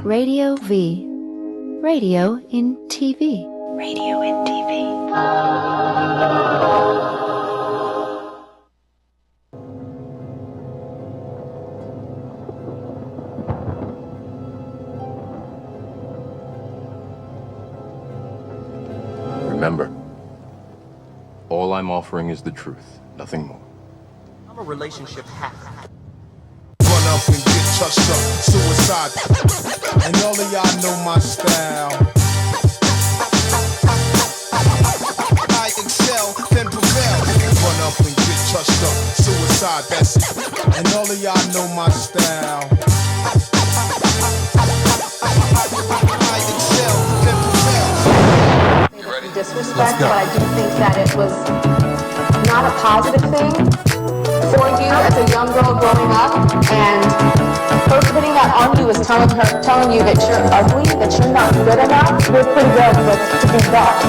Radio V. Radio in TV. Radio in TV. Remember, all I'm offering is the truth, nothing more. I'm a relationship hack. Run up and get touched up, suicide. And all of y'all know my style. I excel, then prevail. Run up and get touched up, suicide, that's it. And all of y'all know my style. I excel, then prevail. Disrespect, but I do think that it was not a positive thing for you as a young girl growing up, and her putting that on you is telling you that you're ugly, that you're not good enough. We're pretty good to be dark.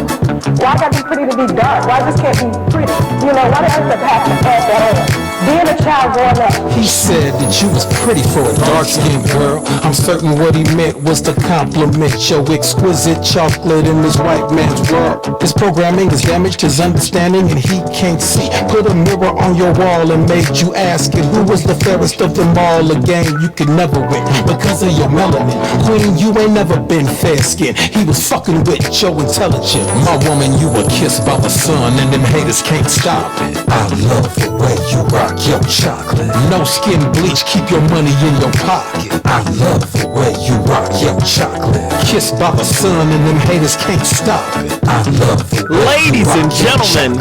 Why gotta be pretty to be dark? Why just can't be pretty? You know, why do I have to pass that? Being a child growing up. He said that you was pretty for a dark-skinned girl. I'm certain what he meant was to compliment your exquisite chocolate in this white man's world. His programming has damaged his understanding and he can't see. Put a mirror on your wall and made you ask it, who was the fairest of them all? A game you could never win because of your melanin. Queen, you ain't never been fair-skinned. He was fucking with your intelligence. My woman, you were kissed by the sun and them haters can't stop it. I love the way you rock your chocolate. No skin bleach, keep your money in your pocket. I love the way you rock your chocolate. Kissed by the sun and them haters can't stop it. I love the way Ladies and gentlemen,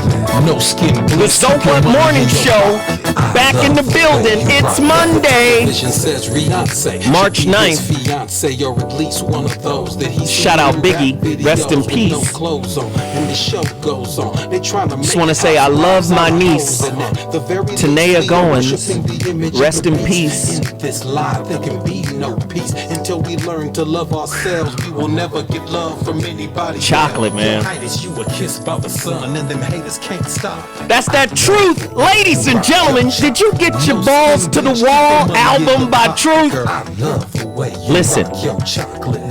no skin bleach, the So What Morning Show back in the building. It's Monday, March 9th. Shout out Biggie, rest in peace. Just want to say I love my niece, Tanea Goins, rest in peace. This life, there can be no peace until we learn to love ourselves. We will never get love from anybody. Chocolate, man. You were kissed by the sun and them haters can't stop. That's that truth. Ladies and gentlemen, did you get your Balls to the Wall album by Truth? Listen,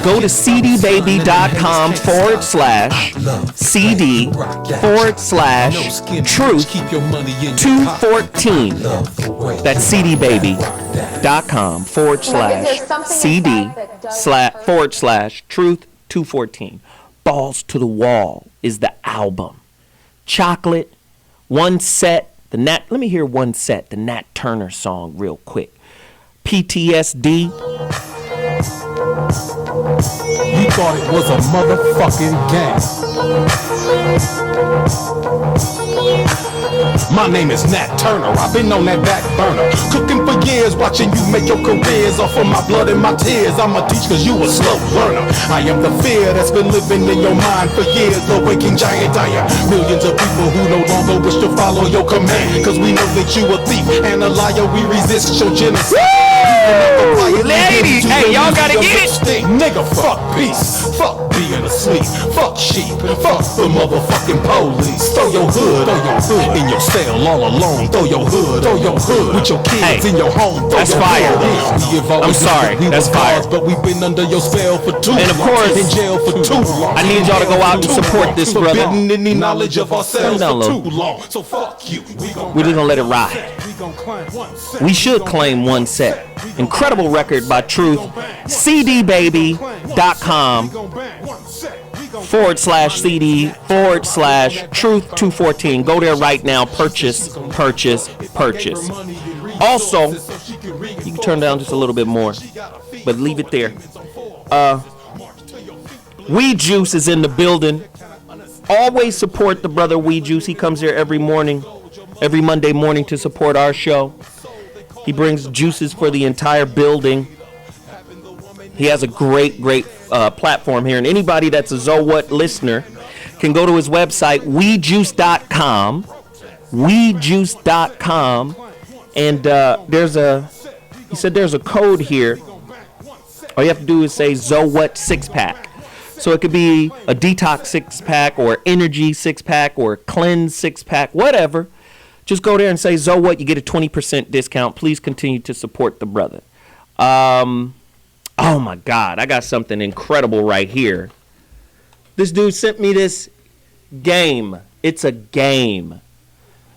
go to cdbaby.com/CD/truth214. That's cdbaby.com/CD/truth214. Balls to the Wall is the album. Chocolate, one set, let me hear one set, the Nat Turner song real quick. PTSD. You thought it was a motherfucking game. My name is Nat Turner, I've been on that back burner, cooking for years, watching you make your careers off of my blood and my tears. I'ma teach cause you a slow learner. I am the fear that's been living in your mind for years, the waking giant dire. Millions of people who no longer wish to follow your command, cause we know that you a thief and a liar, we resist your genocide. Ladies, hey, y'all gotta get it. Nigga, fuck peace, fuck being asleep, fuck sheep, fuck the motherfucking police. Throw your hood in your cell all alone. Throw your hood with your kids in your home. That's fire. I'm sorry, that's fire. But we've been under your spell for too long. And of course, in jail for too long. I need y'all to go out and support this brother. Any knowledge of ourselves for too long. So fuck you. We're just gonna let it ride. We should claim one set. Incredible record by Truth. cdbaby.com/CD/truth214. Go there right now. Purchase. Also, you can turn down just a little bit more, but leave it there. Weed Juice is in the building. Always support the brother Weed Juice. He comes here every Monday morning to support our show. He brings juices for the entire building. He has a great platform here. And anybody that's a So What listener can go to his website, weedjuice.com. Weedjuice.com. And he said there's a code here. All you have to do is say So What 6-pack. So it could be a detox 6-pack or energy 6-pack or cleanse 6-pack, whatever. Just go there and say So What, you get a 20% discount. Please continue to support the brother. Oh my God, I got something incredible right here. This dude sent me this game. It's a game.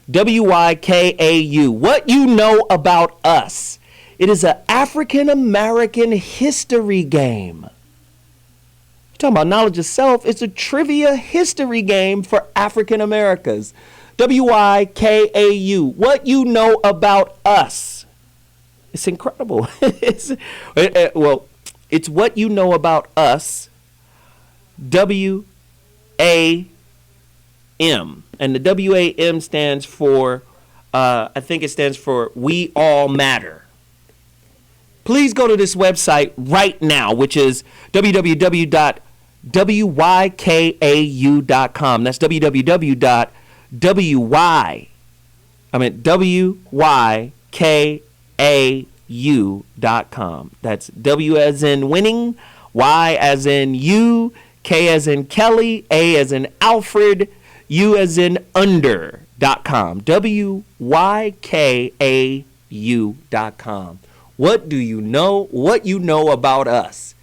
WYKAU. What you know about us. It is an African American history game. You're talking about knowledge of self. It's a trivia history game for African Americans. WYKAU. What you know about us. It's incredible. It's what you know about us. WAM. And the WAM stands for, I think it stands for We All Matter. Please go to this website right now, which is www.wykau.com. That's wykau.com. That's W as in winning, Y as in you, K as in Kelly, A as in Alfred, U as in under.com. WYKAU.com. What do you know? What you know about us?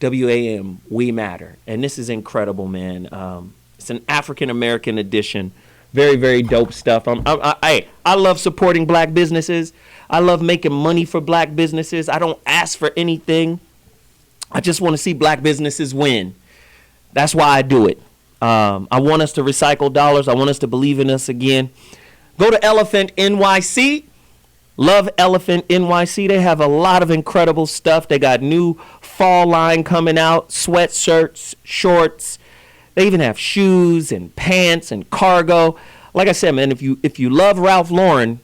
WAM, we matter. And this is incredible, man. It's an African American edition. Very, very dope stuff. I love supporting black businesses. I love making money for black businesses. I don't ask for anything. I just want to see black businesses win. That's why I do it. I want us to recycle dollars. I want us to believe in us again. Go to Elephant NYC. Love Elephant NYC. They have a lot of incredible stuff. They got new fall line coming out, sweatshirts, shorts. They even have shoes and pants and cargo. Like I said, man, if you love Ralph Lauren,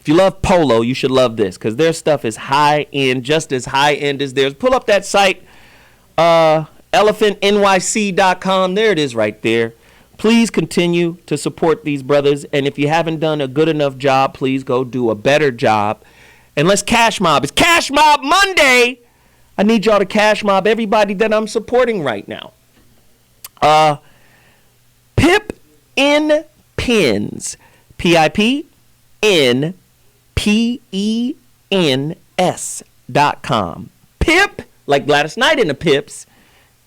if you love Polo, you should love this because their stuff is high end, just as high end as theirs. Pull up that site, elephantnyc.com. There it is right there. Please continue to support these brothers. And if you haven't done a good enough job, please go do a better job. And let's cash mob. It's Cash Mob Monday. I need y'all to cash mob everybody that I'm supporting right now. Pip in Pens. PIPNPENS.com. Pip, like Gladys Knight in the Pips.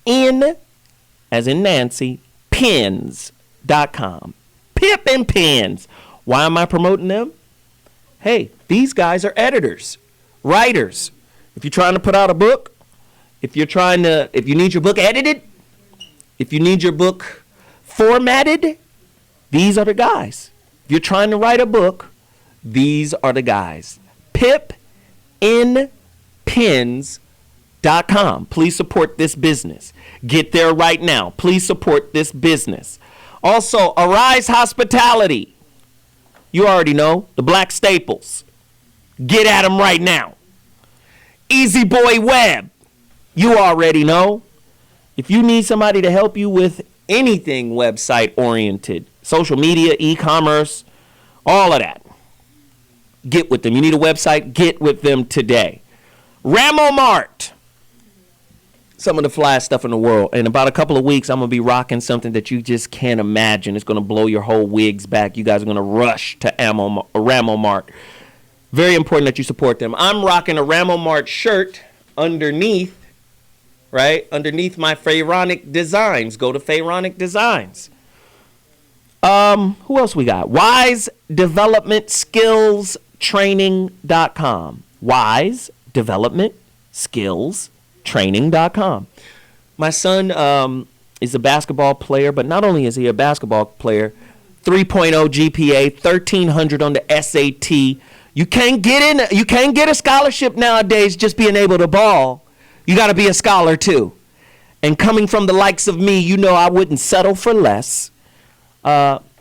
In, as in Nancy, pens.com. Pip and Pens. Why am I promoting them? Hey, these guys are editors, writers. If you're trying to put out a book, if you need your book edited, if you need your book formatted, these are the guys. If you're trying to write a book, these are the guys. PipNPens.com. Please support this business. Get there right now. Please support this business. Also, Arise Hospitality. You already know, the Black Staples. Get at them right now. Easy Boy Web. You already know. If you need somebody to help you with anything website oriented, social media, e-commerce, all of that, get with them. You need a website, get with them today. Ramo Mart. Some of the flyest stuff in the world. In about a couple of weeks, I'm going to be rocking something that you just can't imagine. It's going to blow your whole wigs back. You guys are going to rush to Ramo Mart. Very important that you support them. I'm rocking a Ramo Mart shirt underneath, right? Underneath my Pharaonic Designs. Go to Pharaonic Designs. Who else we got? WiseDevelopmentSkillsTraining.com. WiseDevelopmentSkillsTraining.com. My son is a basketball player, but not only is he a basketball player, 3.0 GPA, 1,300 on the SAT. You can't get a scholarship nowadays just being able to ball. You got to be a scholar too. And coming from the likes of me, you know I wouldn't settle for less.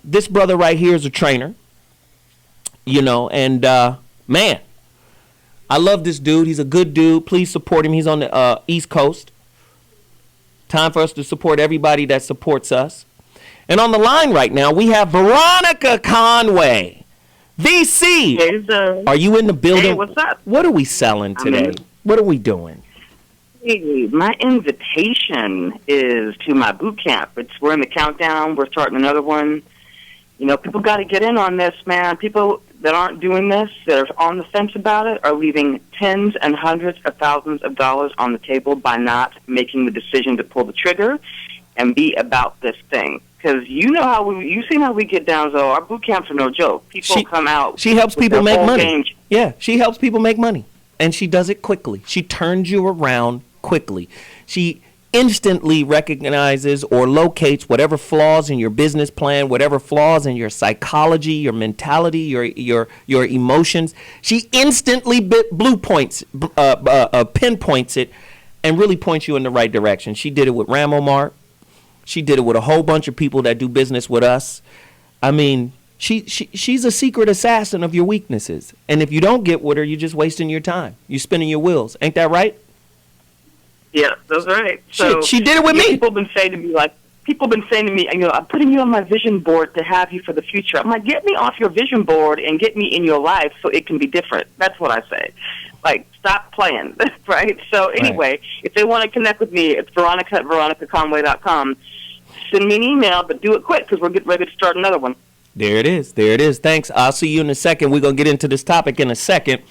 This brother right here is a trainer, and man, I love this dude. He's a good dude. Please support him. He's on the East Coast. Time for us to support everybody that supports us. And on the line right now, we have Veronica Conway. VC. Hey, are you in the building? Hey, what's up? What are we selling today? What are we doing? Hey, my invitation is to my boot camp. We're in the countdown. We're starting another one. People got to get in on this, man. People, that aren't doing this, that are on the fence about it, are leaving tens and hundreds of thousands of dollars on the table by not making the decision to pull the trigger and be about this thing. Because you've seen how we get down, so our boot camps are no joke. People come out. She helps with people their make whole money. game. Yeah, she helps people make money. And she does it quickly. She turns you around quickly. She instantly recognizes or locates whatever flaws in your business plan, whatever flaws in your psychology, your mentality, your emotions. She instantly pinpoints it and really points you in the right direction. She did it with Ramo Mart. She did it with a whole bunch of people that do business with us. I mean, she's a secret assassin of your weaknesses. And if you don't get with her, you're just wasting your time. You're spinning your wheels. Ain't that right? Yeah, that's right. So she did it with me. People have been saying to me, I'm putting you on my vision board to have you for the future. I'm like, get me off your vision board and get me in your life so it can be different. That's what I say. Like, stop playing, right? So anyway, If they want to connect with me, it's Veronica at veronicaconway.com. Send me an email, but do it quick because we're getting ready to start another one. There it is. Thanks. I'll see you in a second. We're going to get into this topic in a second.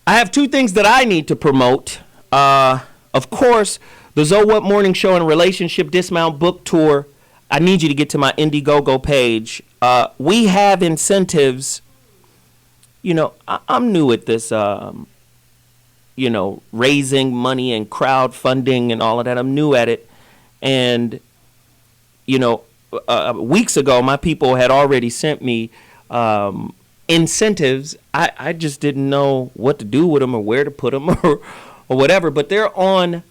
I have two things that I need to promote. Of course, the Zoe What Morning Show and Relationship Dismount Book Tour. I need you to get to my Indiegogo page. We have incentives. You know, I'm new at this, raising money and crowdfunding and all of that. I'm new at it. And, weeks ago, my people had already sent me incentives. I just didn't know what to do with them or where to put them or whatever. But they're on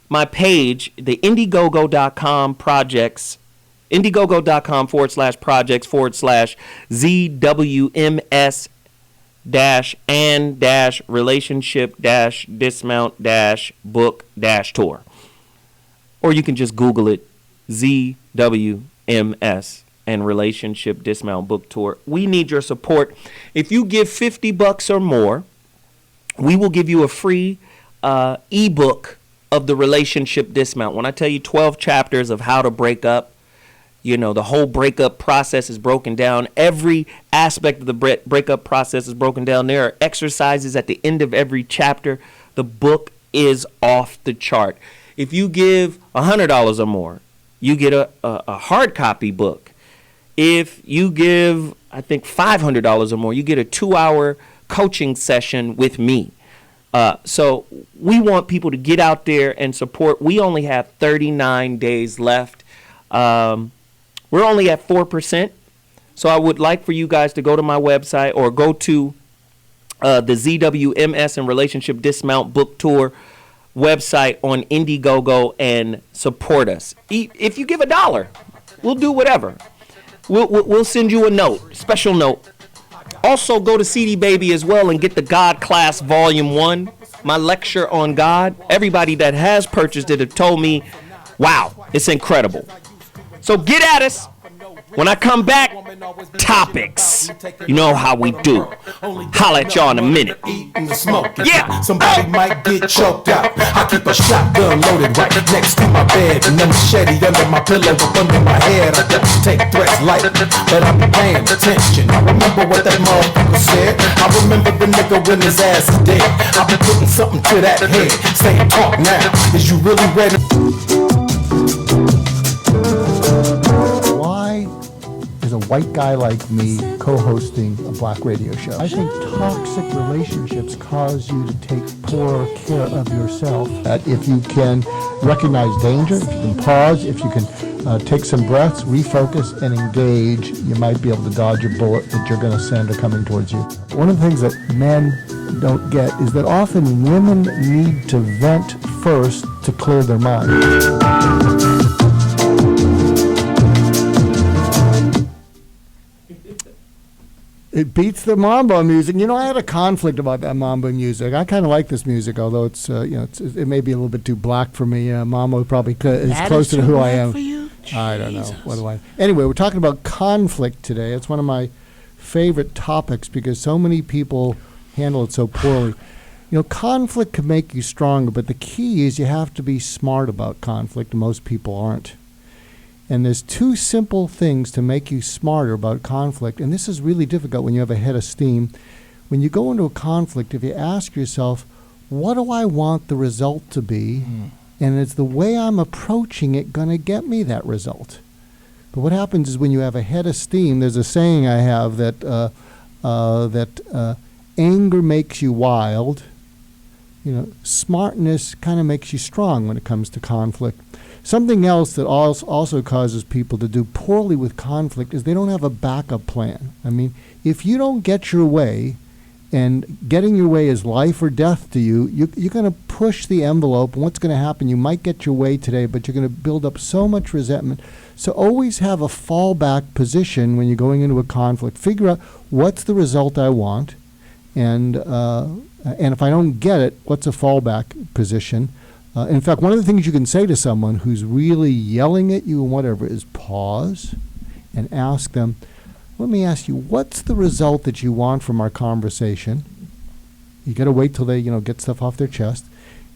my page, the Indiegogo.com projects, Indiegogo.com/projects/ZWMS relationship dismount book tour. Or you can just Google it, ZWMS and relationship dismount book tour. We need your support. If you give $50 or more, we will give you a free ebook of the relationship dismount. When I tell you 12 chapters of how to break up, the whole breakup process is broken down. Every aspect of the breakup process is broken down. There are exercises at the end of every chapter. The book is off the chart. If you give $100 or more, you get a hard copy book. If you give, I think, $500 or more, you get a 2-hour coaching session with me. So we want people to get out there and support. We only have 39 days left. We're only at 4%. So I would like for you guys to go to my website or go to the ZWMS and Relationship Dismount Book Tour website on Indiegogo and support us. If you give $1, we'll do whatever. We'll send you a note, special note. Also, go to CD Baby as well and get the God Class Volume 1, my lecture on God. Everybody that has purchased it have told me, wow, it's incredible. So get at us. When I come back, topics. You know how we do. Holla at y'all in a minute. Yeah. Somebody might get choked out. I keep a shotgun loaded right next to my bed, and a machete under my pillow up under my head. I don't take threats lightly, but I be paying attention. I remember what that motherfucker said. I remember the nigga when his ass is dead. I be putting something to that head. Saying, talk now. Is you really ready? Is a white guy like me co-hosting a black radio show. I think toxic relationships cause you to take poorer care of yourself. That if you can recognize danger, if you can pause, if you can take some breaths, refocus, and engage, you might be able to dodge a bullet that you're going to send or coming towards you. One of the things that men don't get is that often women need to vent first to clear their mind. It beats the mambo music. You know, I had a conflict about that mambo music. I kind of like this music, although it's it may be a little bit too black for me. Mambo probably is closer to who I am. I don't know. What do I? Anyway, we're talking about conflict today. It's one of my favorite topics because so many people handle it so poorly. You know, conflict can make you stronger, but the key is you have to be smart about conflict, and most people aren't. And there's two simple things to make you smarter about conflict, and this is really difficult when you have a head of steam. When you go into a conflict, if you ask yourself, what do I want the result to be, and is the way I'm approaching it going to get me that result? But what happens is when you have a head of steam, there's a saying I have that anger makes you wild. Smartness kind of makes you strong when it comes to conflict. Something else that also causes people to do poorly with conflict is they don't have a backup plan. I mean, if you don't get your way, and getting your way is life or death to you, you're going to push the envelope, and what's going to happen, you might get your way today, but you're going to build up so much resentment. So always have a fallback position when you're going into a conflict. Figure out what's the result I want, and if I don't get it, what's a fallback position? In fact, one of the things you can say to someone who's really yelling at you and whatever is pause and ask them, let me ask you, what's the result that you want from our conversation? You got to wait till they, get stuff off their chest.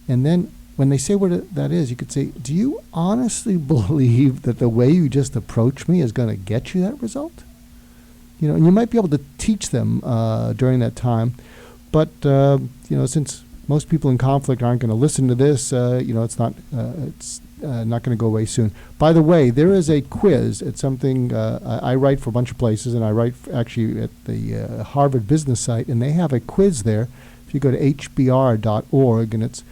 And then when they say what that is, you could say, do you honestly believe that the way you just approach me is going to get you that result? And you might be able to teach them during that time. But, since most people in conflict aren't going to listen to this, it's not going to go away soon. By the way, there is a quiz. It's something I write for a bunch of places, and I write actually at the Harvard Business site, and they have a quiz there. If you go to hbr.org, and it's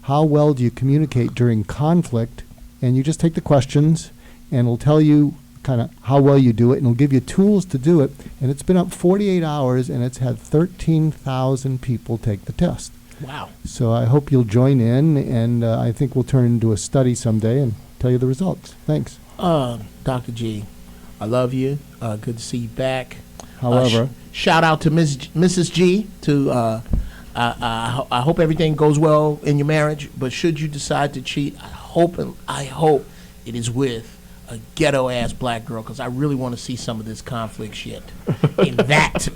how well do you communicate during conflict, and you just take the questions, and it'll tell you kind of how well you do it, and it'll give you tools to do it. And it's been up 48 hours, and it's had 13,000 people take the test. Wow. So I hope you'll join in, and I think we'll turn into a study someday and tell you the results. Thanks. Dr. G, I love you. Good to see you back. However, shout out to Mrs. G. I hope everything goes well in your marriage, but should you decide to cheat, I hope it is with a ghetto-ass black girl, because I really want to see some of this conflict shit in that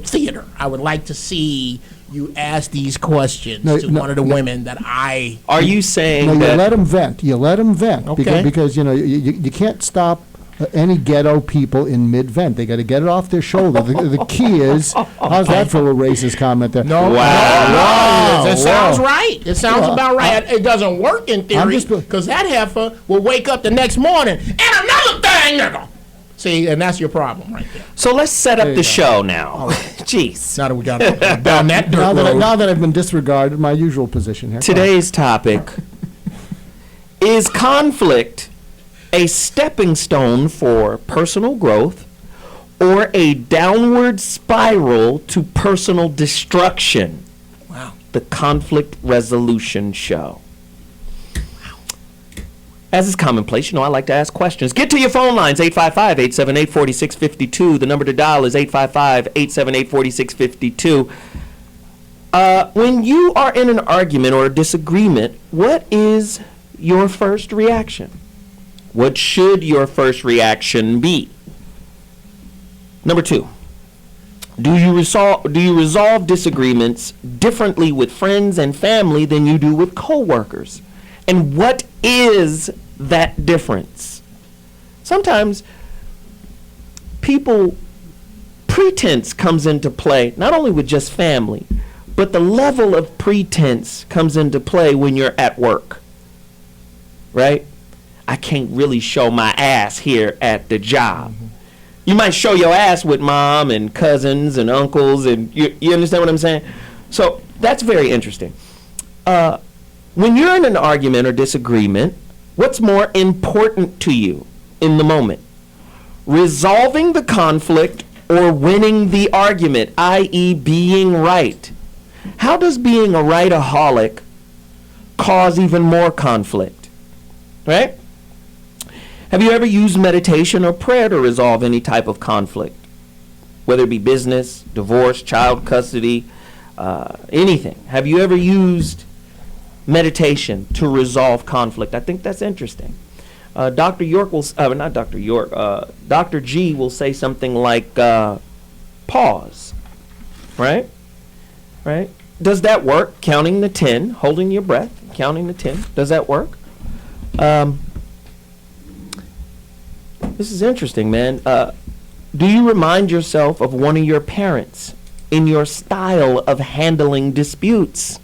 theater. I would like to see you ask these questions to one of the women that I... Are you saying that... You let them vent. You let them vent. Okay. Because you can't stop any ghetto people in mid-vent. They got to get it off their shoulder. The key is... How's that for a racist comment there? No. Wow. It sounds right. It sounds about right. It doesn't work in theory, because that heifer will wake up the next morning and another thing, nigga. See, and that's your problem right there. So let's set up the show now. Jeez. Now that we got down that dirt road. Now that I've been disregarded, my usual position here. Today's topic is conflict a stepping stone for personal growth or a downward spiral to personal destruction? Wow. The Conflict Resolution Show. As is commonplace, I like to ask questions. Get to your phone lines, 855-878-4652. The number to dial is 855-878-4652. When you are in an argument or a disagreement, what is your first reaction? What should your first reaction be? Number 2, do you resolve disagreements differently with friends and family than you do with coworkers? And what is that difference? Sometimes pretense comes into play, not only with just family, but the level of pretense comes into play when you're at work, right? I can't really show my ass here at the job. Mm-hmm. You might show your ass with mom and cousins and uncles, and you understand what I'm saying? So that's very interesting. When you're in an argument or disagreement, what's more important to you in the moment? Resolving the conflict or winning the argument, i.e. being right? How does being a rightaholic cause even more conflict? Right? Have you ever used meditation or prayer to resolve any type of conflict? Whether it be business, divorce, child custody, anything. Have you ever used meditation to resolve conflict? I think that's interesting. Dr. York will, not Dr. York, Dr. G will say something like, pause, right? Right? Does that work? Counting the 10, holding your breath, counting the 10. Does that work? This is interesting, man. Do you remind yourself of one of your parents in your style of handling disputes?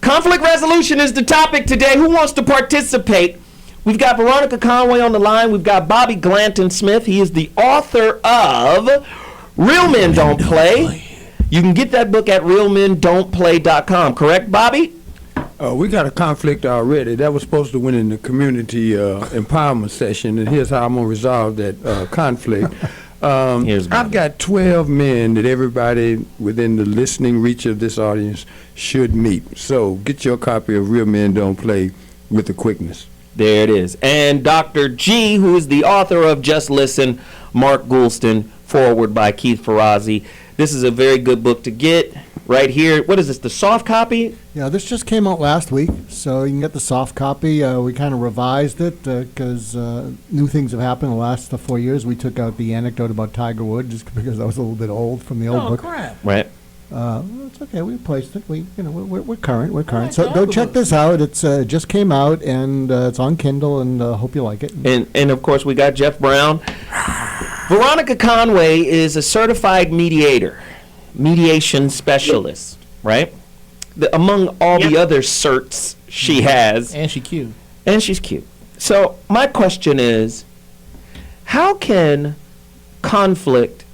Conflict resolution is the topic today. Who wants to participate? We've got Veronica Conway on the line. We've got Bobby Glanton Smith. He is the author of Real Men Don't Play. You can get that book at realmendon'tplay.com. Correct, Bobby? We got a conflict already. That was supposed to win in the community empowerment session, and here's how I'm going to resolve that conflict. I've got 12 men that everybody within the listening reach of this audience should meet. So get your copy of Real Men Don't Play with the quickness. There it is. And Dr. G, who is the author of Just Listen, Mark Goulston, forward by Keith Ferrazzi. This is a very good book to get right here. What is this, the soft copy? Yeah, this just came out last week, so you can get the soft copy. We kind of revised it because new things have happened in the last 4 years. We took out the anecdote about Tiger Woods just because that was a little bit old from the old book. Crap. Right. It's okay. We replaced it. We're current. We're current. So go check this out. It's just came out and it's on Kindle, and hope you like it. And of course we got Geoff Brown. Veronica Conway is a certified mediation specialist, right? Among all the other certs she has. And she's cute. And she's cute. So my question is, how can conflict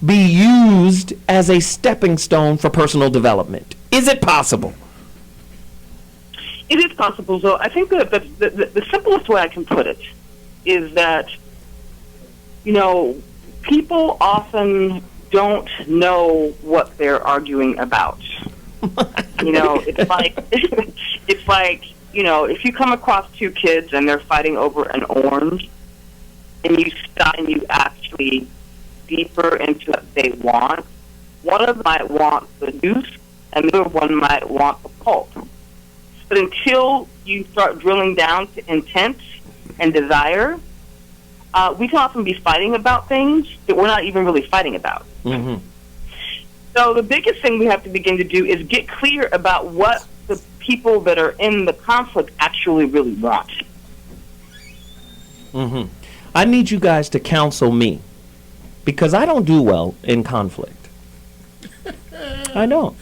be used as a stepping stone for personal development? Is it possible? It is possible. So I think that the simplest way I can put it is that, people often don't know what they're arguing about. It's like, if you come across two kids and they're fighting over an orange, and you stop and you actually deeper into what they want, one of them might want the juice, and the other one might want the pulp. But until you start drilling down to intent and desire, we can often be fighting about things that we're not even really fighting about. Mm-hmm. So the biggest thing we have to begin to do is get clear about what the people that are in the conflict actually really want. Mm-hmm. I need you guys to counsel me, because I don't do well in conflict. I don't.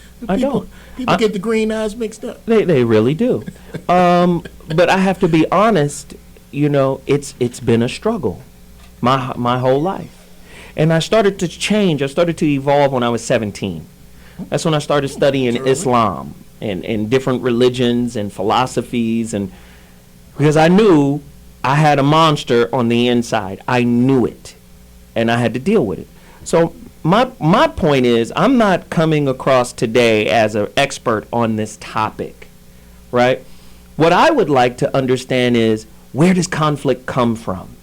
People get the green eyes mixed up. They really do. But I have to be honest, it's been a struggle my whole life. And I started to change. I started to evolve when I was 17. That's when I started studying Islam and different religions and philosophies, and because I knew I had a monster on the inside. I knew it, and I had to deal with it. So my point is, I'm not coming across today as an expert on this topic, right? What I would like to understand is, where does conflict come from?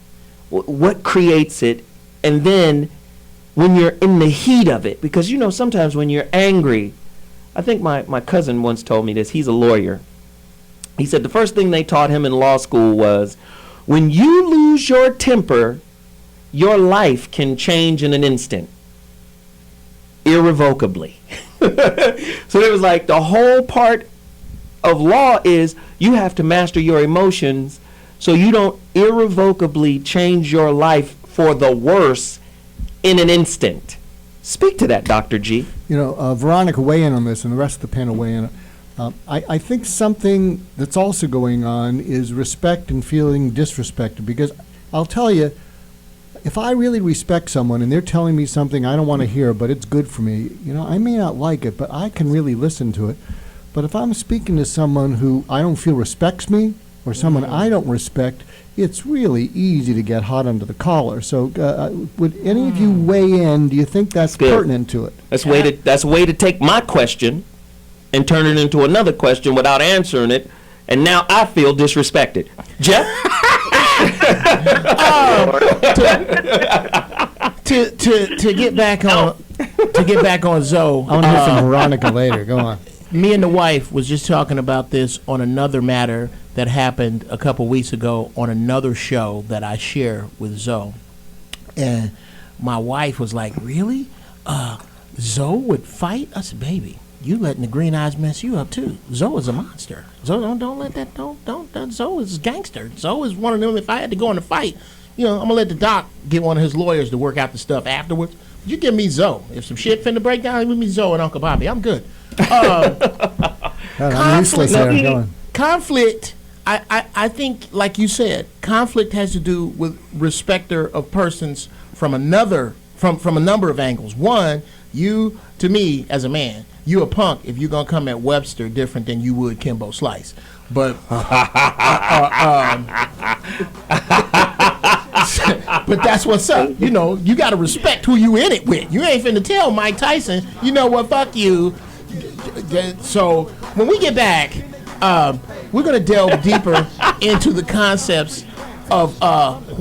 What creates it? And then when you're in the heat of it, because sometimes when you're angry, I think my cousin once told me this, he's a lawyer. He said the first thing they taught him in law school was, when you lose your temper, your life can change in an instant, irrevocably. So it was like the whole part of law is you have to master your emotions so you don't irrevocably change your life for the worse in an instant. Speak to that, Dr. G. Veronica, weigh in on this, and the rest of the panel weigh in. I think something that's also going on is respect and feeling disrespected, because I'll tell you, if I really respect someone and they're telling me something I don't want to hear, but it's good for me, I may not like it, but I can really listen to it. But if I'm speaking to someone who I don't feel respects me, or someone I don't respect, it's really easy to get hot under the collar. So would any of you weigh in? Do you think that's pertinent to it? That's a way to take my question and turn it into another question without answering it, and now I feel disrespected. Geoff? To get back on Zoe. I want to hear from Veronica later. Go on. Me and the wife was just talking about this on another matter that happened a couple weeks ago on another show that I share with Zoe. And my wife was like, really? Zoe would fight? I said, baby, you letting the green eyes mess you up too. Zoe is a monster. Zoe, don't let that, don't, Zoe is a gangster. Zoe is one of them, if I had to go in a fight, I'm gonna let the doc get one of his lawyers to work out the stuff afterwards. You give me Zoe. If some shit finna break down, give me Zoe and Uncle Bobby. I'm good. I'm useless there. Conflict. I think, like you said, conflict has to do with respecter of persons from a number of angles. One, you, to me, as a man, you a punk if you're gonna come at Webster different than you would Kimbo Slice. But but that's what's up. You got to respect who you in it with. You ain't finna tell Mike Tyson, you know what, fuck you. So when we get back, we're gonna delve deeper into the concepts of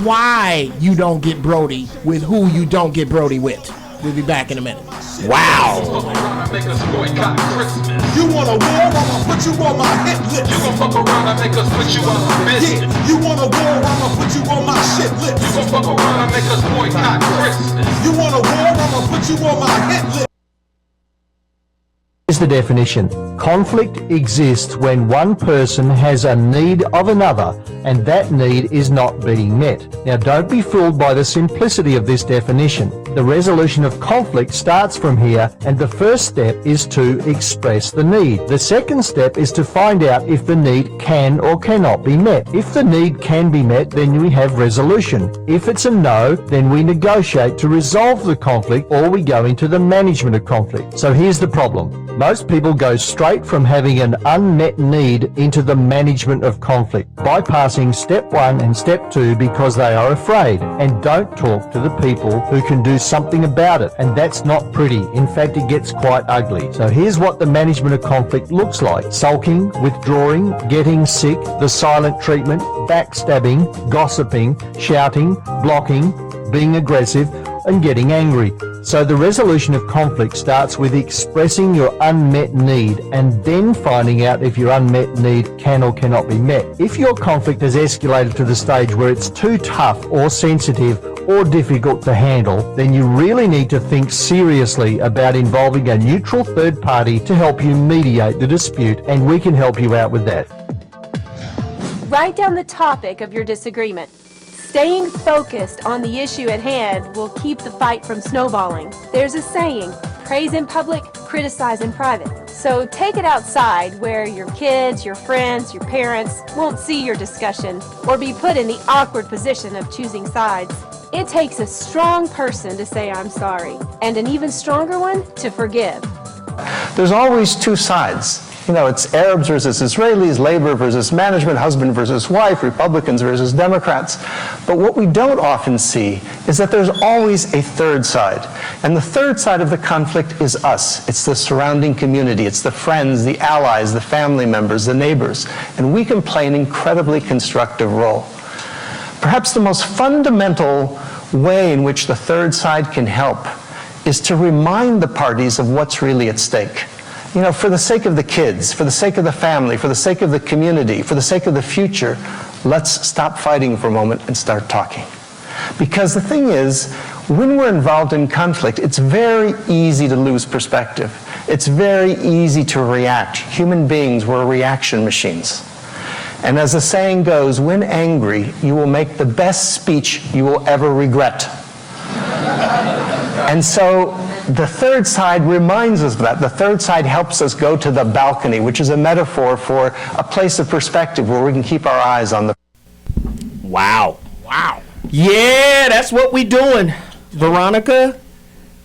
why you don't get Brody with who you don't get Brody with. We'll be back in a minute. Wow. You want a war? I'ma put you on my hit list. You gon' fuck around and make us put you on my business. Yeah. You want a war? I'ma put you on my shit list. You gon' fuck around and make us boycott Christmas. You want a war? I'ma put you on my hit list. Here's the definition. Conflict exists when one person has a need of another and that need is not being met. Now, don't be fooled by the simplicity of this definition. The resolution of conflict starts from here, and the first step is to express the need. The second step is to find out if the need can or cannot be met. If the need can be met, then we have resolution. If it's a no, then we negotiate to resolve the conflict, or we go into the management of conflict. So here's the problem. Most people go straight from having an unmet need into the management of conflict, bypassing step 1 and step 2 because they are afraid and don't talk to the people who can do something about it. And that's not pretty. In fact, it gets quite ugly. So here's what the management of conflict looks like. Sulking, withdrawing, getting sick, the silent treatment, backstabbing, gossiping, shouting, blocking, being aggressive, and getting angry. So the resolution of conflict starts with expressing your unmet need and then finding out if your unmet need can or cannot be met. If your conflict has escalated to the stage where it's too tough or sensitive or difficult to handle, then you really need to think seriously about involving a neutral third party to help you mediate the dispute, and we can help you out with that. Write down the topic of your disagreement. Staying focused on the issue at hand will keep the fight from snowballing. There's a saying, praise in public, criticize in private. So take it outside where your kids, your friends, your parents won't see your discussion or be put in the awkward position of choosing sides. It takes a strong person to say I'm sorry, and an even stronger one to forgive. There's always two sides. It's Arabs versus Israelis, labor versus management, husband versus wife, Republicans versus Democrats. But what we don't often see is that there's always a third side. And the third side of the conflict is us. It's the surrounding community. It's the friends, the allies, the family members, the neighbors. And we can play an incredibly constructive role. Perhaps the most fundamental way in which the third side can help is to remind the parties of what's really at stake. For the sake of the kids, for the sake of the family, for the sake of the community, for the sake of the future, let's stop fighting for a moment and start talking. Because the thing is, when we're involved in conflict, it's very easy to lose perspective. It's very easy to react. Human beings, we're reaction machines. And as the saying goes, when angry, you will make the best speech you will ever regret. And so the third side reminds us of that. The third side helps us go to the balcony, which is a metaphor for a place of perspective where we can keep our eyes on the... Wow. Yeah, that's what we doing. Veronica,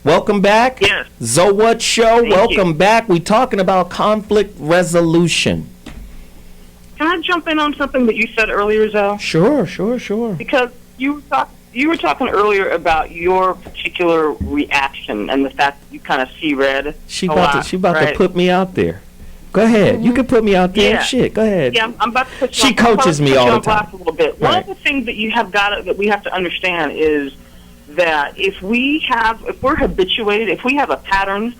welcome back. Yes. Zowat Show, Thank welcome you. back. We talking about conflict resolution. Can I jump in on something that you said earlier, Zoe? Sure. Because you were talking earlier about your particular reaction and the fact that you kind of see red. She about to put me out there. Go ahead. You can put me out there. Yeah. Shit, go ahead. Yeah, I'm about to put you She coaches me all the time. A little bit. One of the things that you have that we have to understand is that if we're habituated, if we have a pattern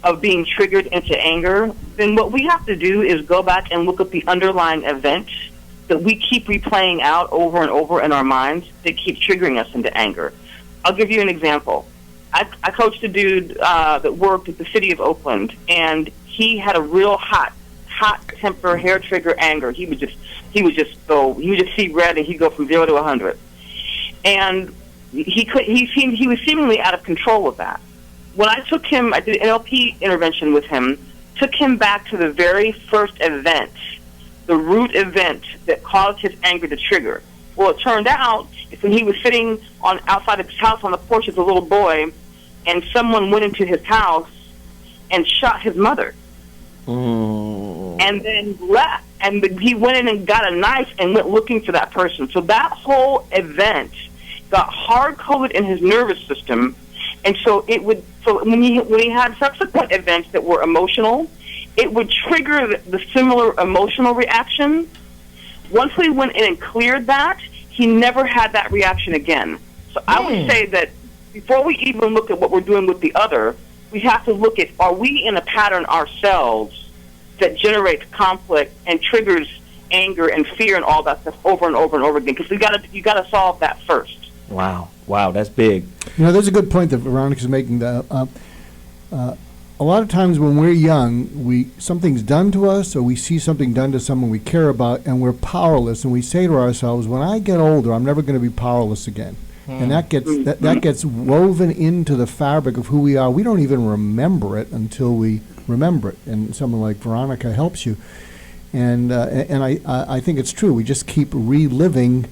of being triggered into anger, then what we have to do is go back and look at the underlying event that we keep replaying out over and over in our minds that keep triggering us into anger. I'll give you an example. I coached a dude that worked at the city of Oakland, and he had a real hot temper, hair trigger anger. He would just see red, and he'd go from 0 to 100. and he was seemingly out of control with that. When I took him, I did an NLP intervention with him, took him back to the very first event, the root event that caused his anger to trigger. Well, it turned out it's when he was sitting outside of his house on the porch as a little boy, and someone went into his house and shot his mother. And then left. And he went in and got a knife and went looking for that person. So that whole event got hard-coded in his nervous system. And so it would. So when he had subsequent events that were emotional, it would trigger the similar emotional reaction. Once we went in and cleared that, he never had that reaction again. So I would say that before we even look at what we're doing with the other, we have to look at, are we in a pattern ourselves that generates conflict and triggers anger and fear and all that stuff over and over and over again? Because you got to solve that first. Wow, that's big. There's a good point that Veronica's making. A lot of times when we're young, something's done to us, or we see something done to someone we care about, and we're powerless, and we say to ourselves, when I get older, I'm never going to be powerless again. And that gets woven into the fabric of who we are. We don't even remember it until we remember it, and someone like Veronica helps you. And I think it's true. We just keep reliving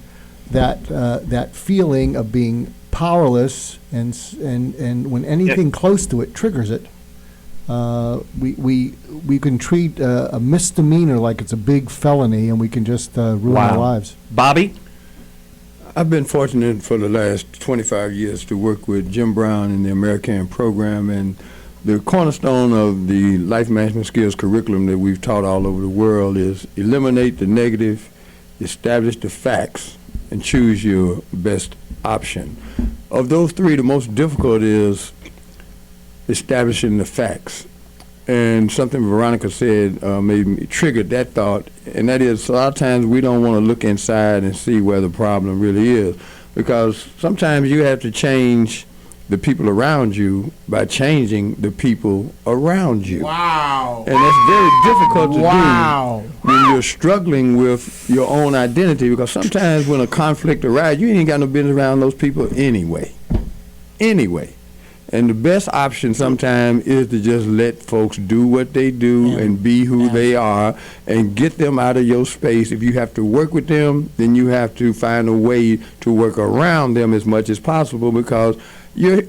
that feeling of being powerless, and when anything close to it triggers it, we can treat a misdemeanor like it's a big felony, and we can just ruin our lives. Bobby? I've been fortunate for the last 25 years to work with Jim Brown in the American program, and the cornerstone of the life management skills curriculum that we've taught all over the world is eliminate the negative, establish the facts, and choose your best option. Of those three, the most difficult is establishing the facts. And something Veronica said made me triggered that thought, and that is a lot of times we don't want to look inside and see where the problem really is, because sometimes you have to change the people around you by changing the people around you. Wow. And that's very difficult to do when you're struggling with your own identity, because sometimes when a conflict arises, you ain't got no business around those people anyway. And the best option sometimes is to just let folks do what they do and be who they are, and get them out of your space. If you have to work with them, then you have to find a way to work around them as much as possible, because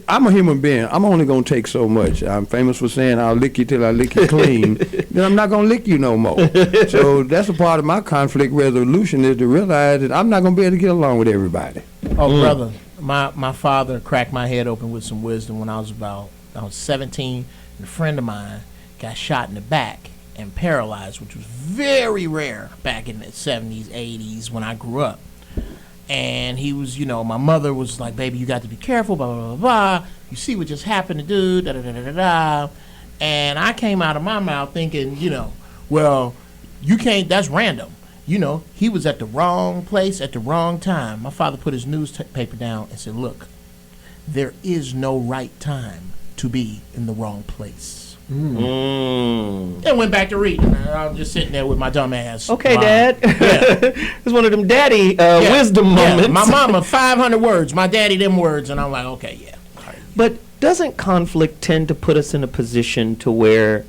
I'm a human being. I'm only going to take so much. I'm famous for saying, I'll lick you till I lick you clean. Then I'm not going to lick you no more. So that's a part of my conflict resolution, is to realize that I'm not going to be able to get along with everybody. Oh, brother. My father cracked my head open with some wisdom when I was 17, and a friend of mine got shot in the back and paralyzed, which was very rare back in the 70s, 80s when I grew up. And he was, my mother was like, baby, you got to be careful, blah, blah, blah, blah. You see what just happened to dude, da, da, da, da, da. And I came out of my mouth thinking, well, you can't, that's random. He was at the wrong place at the wrong time. My father put his newspaper down and said, look, there is no right time to be in the wrong place. And went back to reading. I was just sitting there with my dumb ass. Okay, Dad. It's one of them daddy wisdom moments. My mama, 500 words. My daddy, them words. And I'm like, okay, yeah. But doesn't conflict tend to put us in a position to where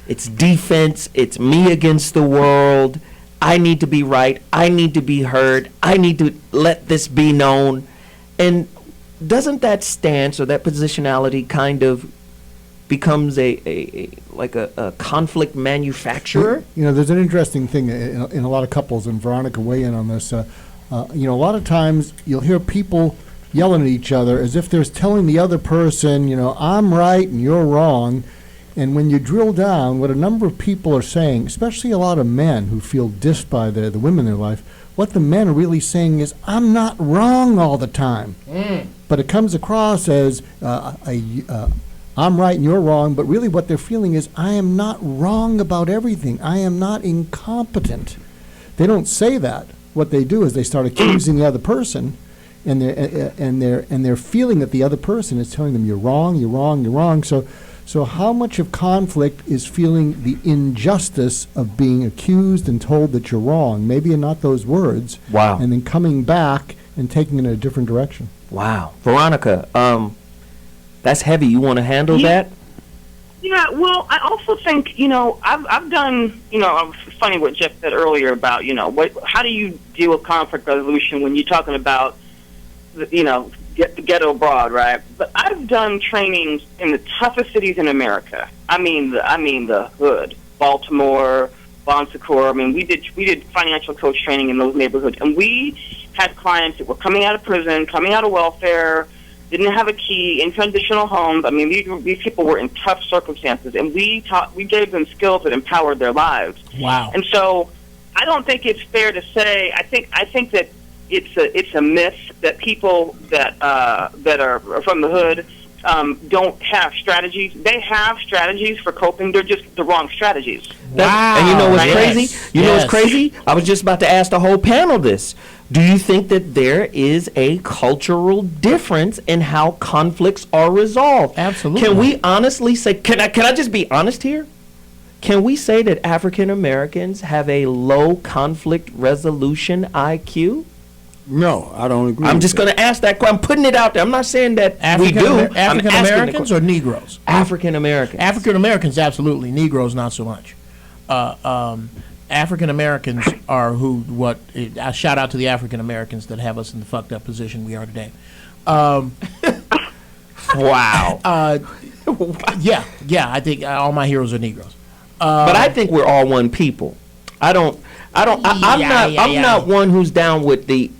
it's defense, it's me against the world, I need to be right, I need to be heard, I need to let this be known? And doesn't that stance or that positionality kind of becomes a conflict manufacturer? There's an interesting thing in a lot of couples, and Veronica weigh in on this. A lot of times you'll hear people yelling at each other as if they're telling the other person, I'm right and you're wrong. And when you drill down, what a number of people are saying, especially a lot of men who feel dissed by the women in their life, what the men are really saying is, I'm not wrong all the time. But it comes across as I'm right and you're wrong, but really what they're feeling is, I am not wrong about everything. I am not incompetent. They don't say that. What they do is they start accusing the other person, and they're feeling that the other person is telling them, you're wrong, you're wrong, you're wrong. So how much of conflict is feeling the injustice of being accused and told that you're wrong, maybe in not those words, wow, and then coming back and taking it in a different direction. Wow. Veronica, that's heavy. You want to handle that? Yeah, well, I also think, I've done, it's funny what Geoff said earlier about, how do you deal with conflict resolution when you're talking about, get the ghetto abroad, right? But I've done trainings in the toughest cities in America. I mean the hood, Baltimore, Bon Secours. I mean, we did financial coach training in those neighborhoods, and we had clients that were coming out of prison, coming out of welfare, didn't have a key, in transitional homes. I mean, these people were in tough circumstances, and we gave them skills that empowered their lives. Wow. And so, I don't think it's fair to say. I think that it's a myth that people that are from the hood don't have strategies. They have strategies for coping. They're just the wrong strategies. Wow. And you know what's crazy? You know what's crazy? I was just about to ask the whole panel this. Do you think that there is a cultural difference in how conflicts are resolved? Absolutely. Can we honestly say, can I just be honest here? Can we say that African Americans have a low conflict resolution IQ? No, I don't agree. I'm just going to ask that question. I'm putting it out there. I'm not saying that we do. African Americans or Negroes? African Americans. African Americans, absolutely. Negroes, not so much. African Americans are I shout out to the African Americans that have us in the fucked up position we are today. Wow. Yeah, I think all my heroes are Negroes. But I think we're all one people. I'm not one who's down with the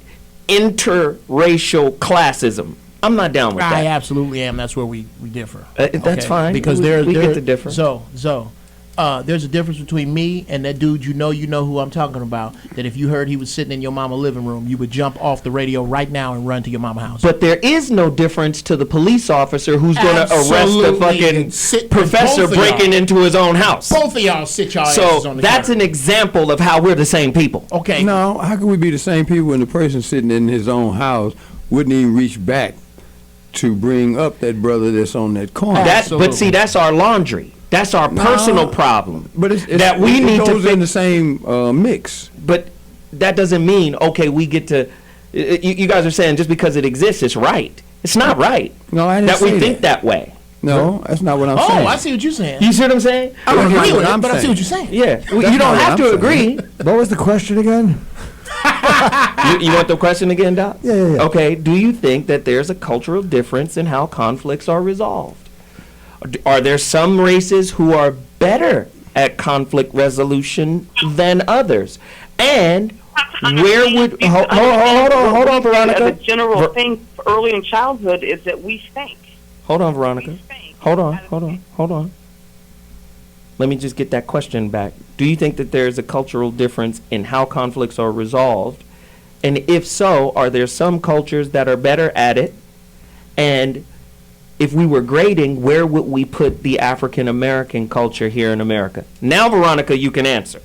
interracial classism. I'm not down with that. I absolutely am. That's where we differ. That's fine. Because we get the difference. So, there's a difference between me and that dude you know who I'm talking about, that if you heard he was sitting in your mama living room, you would jump off the radio right now and run to your mama house. But there is no difference to the police officer who's going to arrest the fucking professor breaking into his own house. Both of y'all sit y'all asses on the that's counter. an example of how we're the same people. Okay. No, how can we be the same people when the person sitting in his own house wouldn't even reach back to bring up that brother that's on that corner? But see, that's our laundry. That's our personal problem. But it goes in the same mix. But that doesn't mean, okay, we get to. You guys are saying just because it exists, it's right. It's not right. No, I didn't that say we think that way. No, that's not what I'm saying. Oh, I see what you're saying. You see what I'm saying? I don't agree with it, but I see what you're saying. Yeah, you don't have to agree. What was the question again? You want the question again, Doc? Yeah. Okay, do you think that there's a cultural difference in how conflicts are resolved? Are there some races who are better at conflict resolution than others? And where would hold on, Veronica? The general thing early in childhood is that we spank. Hold on, Veronica. Hold on. Let me just get that question back. Do you think that there's a cultural difference in how conflicts are resolved? And if so, are there some cultures that are better at it? And if we were grading, where would we put the African American culture here in America? Now, Veronica, you can answer.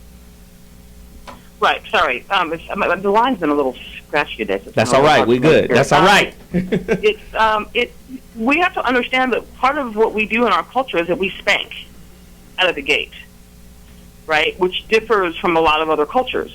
Right. Sorry. The line's been a little scratchy today. So that's all right. We good. That's all right. We have to understand that part of what we do in our culture is that we spank out of the gate, right? Which differs from a lot of other cultures.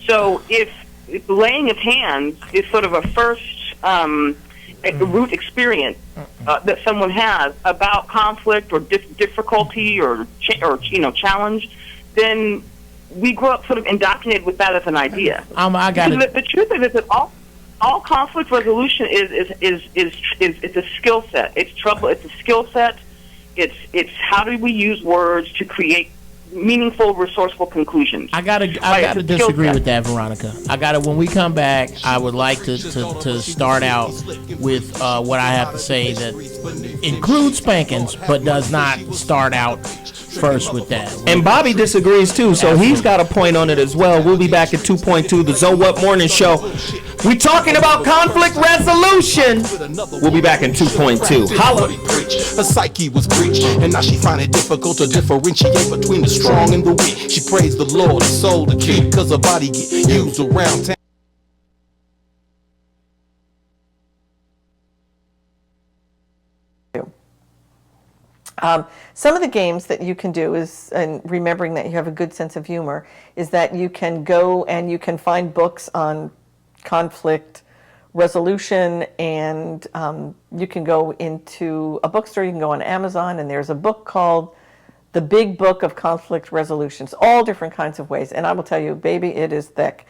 So if the laying of hands is sort of a first root experience that someone has about conflict or difficulty or challenge, then we grow up sort of indoctrinated with that as an idea. The truth is that all conflict resolution is a skill set. It's trouble. It's a skill set. It's how do we use words to create meaningful, resourceful conclusions. I gotta disagree with that, Veronica. When we come back, I would like to start out with what I have to say that includes spankings, but does not start out first with that. And Bobby disagrees too, so he's got a point on it as well. We'll be back at 2.2, the So What Morning Show. We're talking about conflict resolution. We'll be back in 2.2. Holla. Her psyche was breached, and now she find it difficult to differentiate between the strong and the weak. She praised the Lord and sold the kid, cause her body get used around town. Some of the games that you can do is, and remembering that you have a good sense of humor, is that you can go and you can find books on conflict resolution, and you can go into a bookstore, you can go on Amazon, and there's a book called The Big Book of Conflict Resolutions, all different kinds of ways. And I will tell you, baby, it is thick.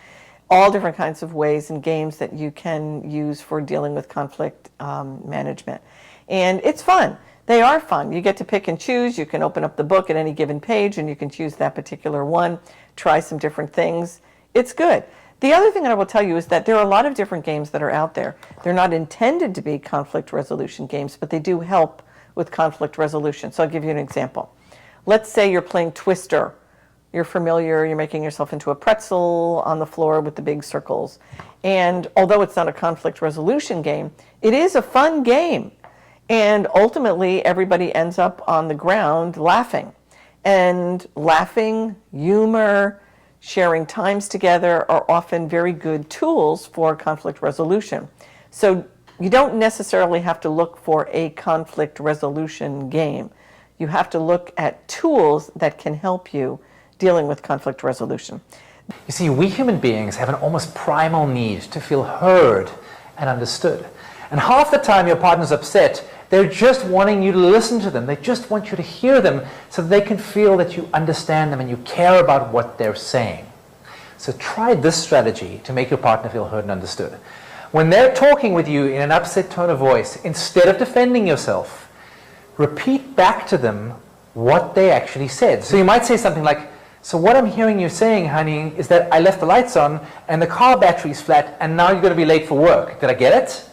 All different kinds of ways and games that you can use for dealing with conflict management. And it's fun. They are fun. You get to pick and choose. You can open up the book at any given page and you can choose that particular one, try some different things. It's good. The other thing that I will tell you is that there are a lot of different games that are out there. They're not intended to be conflict resolution games, but they do help with conflict resolution. So I'll give you an example. Let's say you're playing Twister. You're familiar, you're making yourself into a pretzel on the floor with the big circles. And although it's not a conflict resolution game, it is a fun game. And ultimately, everybody ends up on the ground laughing. And laughing, humor, sharing times together are often very good tools for conflict resolution. So you don't necessarily have to look for a conflict resolution game. You have to look at tools that can help you dealing with conflict resolution. You see, we human beings have an almost primal need to feel heard and understood. And half the time your partner's upset, they're just wanting you to listen to them. They just want you to hear them so that they can feel that you understand them and you care about what they're saying. So try this strategy to make your partner feel heard and understood. When they're talking with you in an upset tone of voice, instead of defending yourself, repeat back to them what they actually said. So you might say something like, so what I'm hearing you saying, honey, is that I left the lights on and the car battery's flat and now you're going to be late for work. Did I get it?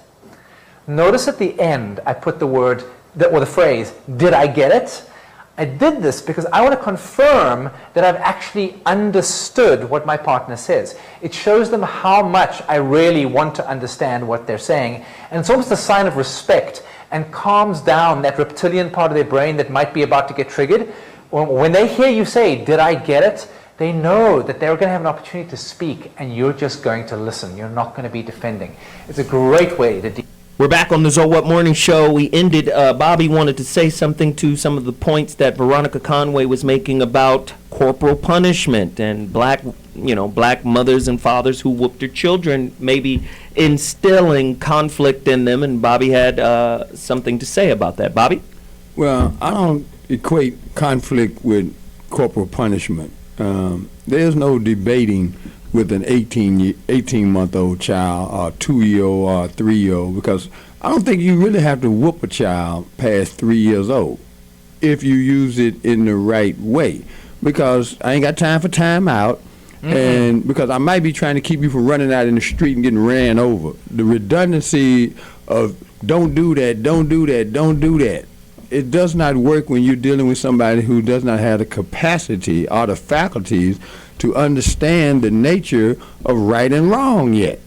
Notice at the end I put the word, or the phrase, did I get it? I did this because I want to confirm that I've actually understood what my partner says. It shows them how much I really want to understand what they're saying. And it's almost a sign of respect and calms down that reptilian part of their brain that might be about to get triggered. When they hear you say, did I get it? They know that they're going to have an opportunity to speak and you're just going to listen. You're not going to be defending. It's a great way to deal. We're back on the Zo What Morning Show. We ended, Bobby wanted to say something to some of the points that Veronica Conway was making about corporal punishment and black mothers and fathers who whooped their children, maybe instilling conflict in them, and Bobby had something to say about that. Bobby? Well, I don't equate conflict with corporal punishment. There's no debating with an 18-month-old child or a 2-year-old or a 3-year-old, because I don't think you really have to whoop a child past 3 years old if you use it in the right way, because I ain't got time for timeout. And because I might be trying to keep you from running out in the street and getting ran over. The redundancy of don't do that, don't do that, don't do that. It does not work when you're dealing with somebody who does not have the capacity or the faculties to understand the nature of right and wrong yet.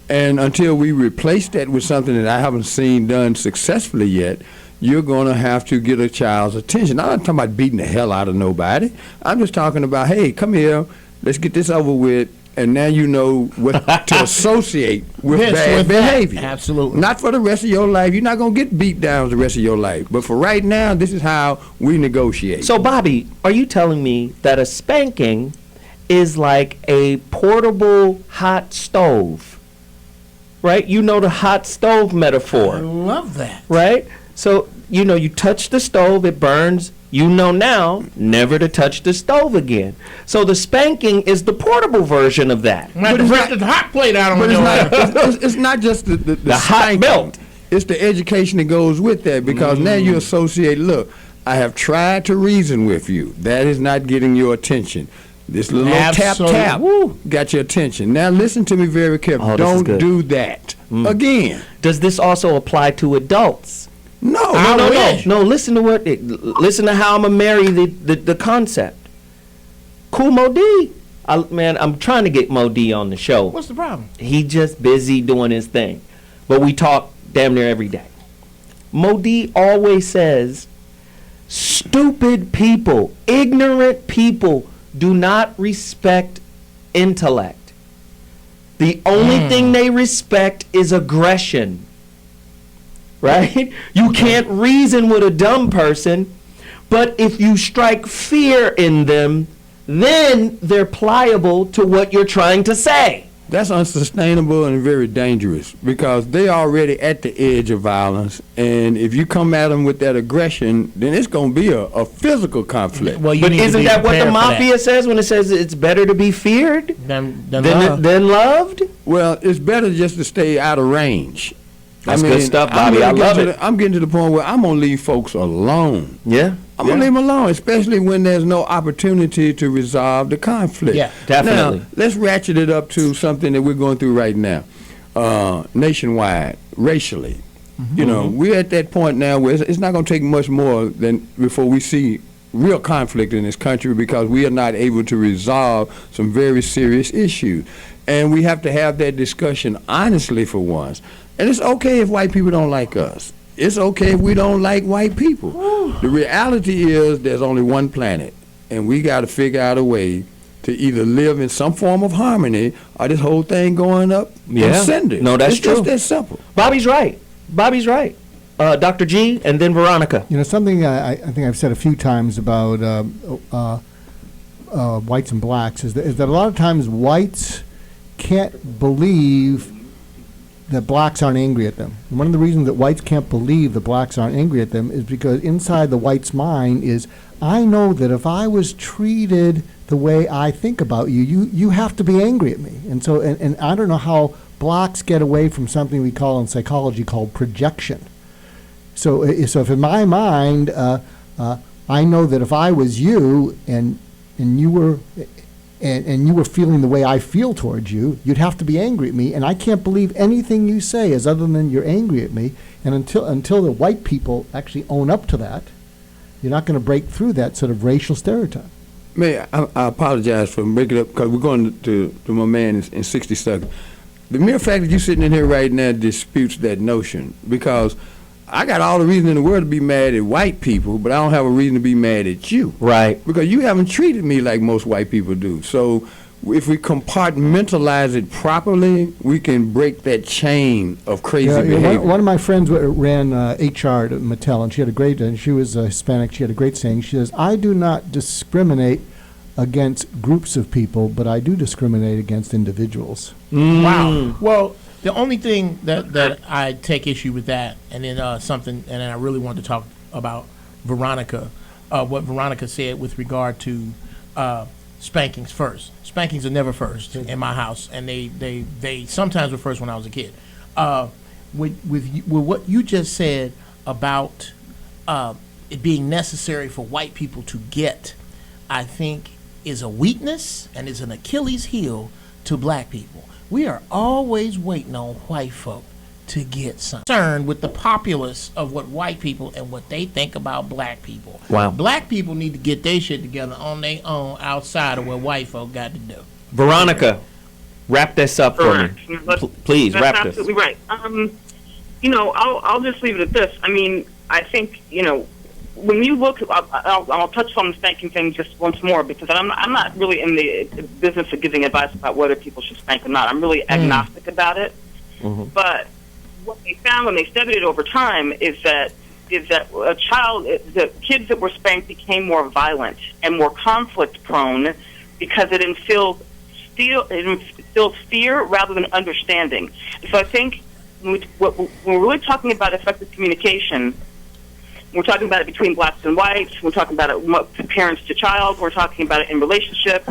And until we replace that with something that I haven't seen done successfully yet, you're going to have to get a child's attention. I'm not talking about beating the hell out of nobody. I'm just talking about, hey, come here, let's get this over with, and now you know what to associate with bad behavior. Absolutely. Not for the rest of your life. You're not going to get beat down the rest of your life. But for right now, this is how we negotiate. So, Bobby, are you telling me that a spanking is like a portable hot stove? Right? You know the hot stove metaphor. I love that. Right? So, you touch the stove, it burns. You know now never to touch the stove again. So the spanking is the portable version of that. But it's not the hot plate out on it's not just the hot belt. It's the education that goes with that, because now you associate, look, I have tried to reason with you. That is not getting your attention. This little tap got your attention. Now listen to me very carefully. Don't do that again. Does this also apply to adults? No. No. Listen to how I'm gonna marry the concept. Cool Mo D. I'm trying to get Mo D on the show. What's the problem? He just busy doing his thing, but we talk damn near every day. Mo D always says, stupid people, ignorant people do not respect intellect. The only thing they respect is aggression. Right? You can't reason with a dumb person, but if you strike fear in them, then they're pliable to what you're trying to say. That's unsustainable and very dangerous because they're already at the edge of violence, and if you come at them with that aggression, then it's going to be a physical conflict. Well, but isn't that what the mafia says when it says it's better to be feared than loved? Well, it's better just to stay out of range. That's good stuff, Bobby. I love it. I'm getting to the point where I'm going to leave folks alone. Yeah. I'm going to leave them alone, especially when there's no opportunity to resolve the conflict. Yeah, definitely. Now, let's ratchet it up to something that we're going through right now. Nationwide, racially. Mm-hmm. You know, we're at that point now where it's not going to take much more than before we see real conflict in this country because we are not able to resolve some very serious issues. And we have to have that discussion honestly for once. And it's okay if white people don't like us. It's okay if we don't like white people. The reality is there's only one planet, and we got to figure out a way to either live in some form of harmony or this whole thing going up and send it. No, that's it's true. It's just that simple. Bobby's right. Dr. G, and then Veronica. You know, something I think I've said a few times about whites and blacks is that a lot of times whites can't believe that blacks aren't angry at them. And one of the reasons that whites can't believe that blacks aren't angry at them is because inside the white's mind is, I know that if I was treated the way I think about you, you have to be angry at me. And so, and I don't know how blacks get away from something we call in psychology called projection. So if in my mind, I know that if I was you and you were and you were feeling the way I feel towards you, you'd have to be angry at me, and I can't believe anything you say is other than you're angry at me. And until the white people actually own up to that, you're not going to break through that sort of racial stereotype. I apologize for breaking it up because we're going to my man in 60 seconds. The mere fact that you're sitting in here right now disputes that notion because I got all the reason in the world to be mad at white people, but I don't have a reason to be mad at you. Right. Because you haven't treated me like most white people do. So if we compartmentalize it properly, we can break that chain of crazy behavior. One of my friends ran HR at Mattel, and she had a great, and she was Hispanic, she had a great saying. She says, I do not discriminate against groups of people, but I do discriminate against individuals. Wow. Well, the only thing that I take issue with that, and then something, and then I really wanted to talk about Veronica, what Veronica said with regard to spankings first. Spankings are never first in my house, and they sometimes were first when I was a kid. With what you just said about it being necessary for white people to get, I think is a weakness and is an Achilles heel to black people. We are always waiting on white folk to get some concerned with the populace of what white people and what they think about black people. Wow. Black people need to get their shit together on their own outside of what white folk got to do. Veronica, wrap this up for me. Please, That's wrap this. absolutely right. I'll just leave it at this. I mean, I think, when you look, I'll touch on the spanking thing just once more because I'm not really in the business of giving advice about whether people should spank or not. I'm really agnostic about it. Mm-hmm. But what they found when they studied it over time is that the kids that were spanked became more violent and more conflict prone because it instilled fear rather than understanding. So I think when we're really talking about effective communication, we're talking about it between blacks and whites. We're talking about it parents to child. We're talking about it in relationship.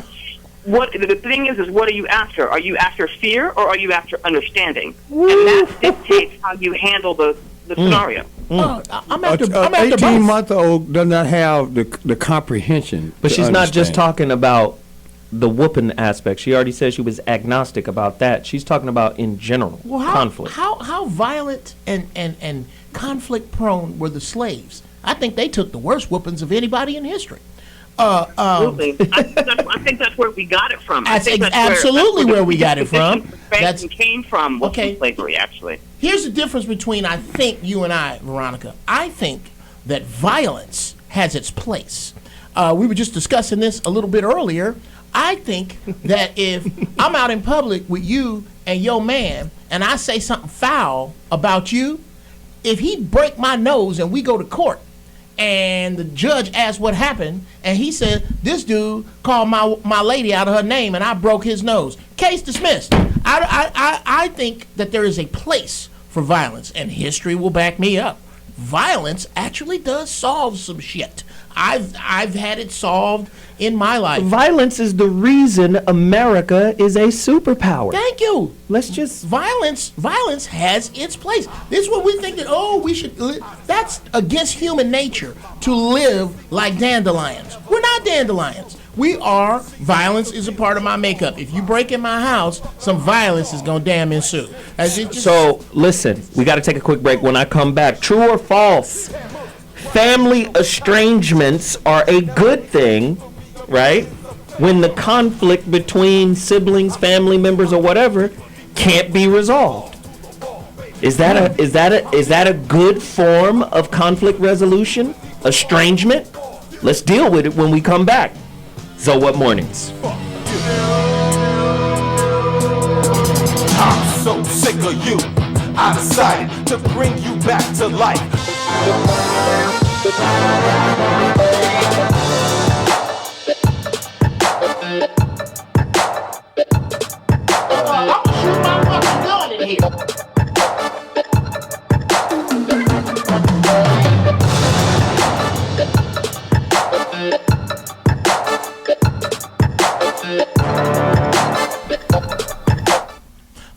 What the thing is what are you after? Are you after fear or are you after understanding? And that dictates how you handle the scenario. I'm after 18-month-old does not have the comprehension. But she's not just talking about the whooping aspect. She already said she was agnostic about that. She's talking about in general conflict. How violent and conflict prone were the slaves? I think they took the worst whoopings of anybody in history. Absolutely. I think that's where we got it from. That's absolutely where we got it from. That came from slavery, actually. Here's the difference between, I think, you and I, Veronica. I think that violence has its place. We were just discussing this a little bit earlier. I think that if I'm out in public with you and your man, and I say something foul about you, if he break my nose and we go to court, and the judge asks what happened, and he said, this dude called my lady out of her name, and I broke his nose. Case dismissed. I think that there is a place for violence, and history will back me up. Violence actually does solve some shit. I've had it solved in my life. Violence is the reason America is a superpower. Thank you. Let's just violence has its place. This is what we think that we should that's against human nature to live like dandelions. We're not dandelions. We are. Violence is a part of my makeup. If you break in my house, some violence is gonna damn ensue. So listen, we got to take a quick break. When I come back, true or false? Family estrangements are a good thing, right? When the conflict between siblings, family members, or whatever can't be resolved. Is that a good form of conflict resolution? Estrangement? Let's deal with it when we come back. So what mornings? I'm so sick of you, out of sight, to bring you back to life. I'm gonna shoot my fucking gun in here.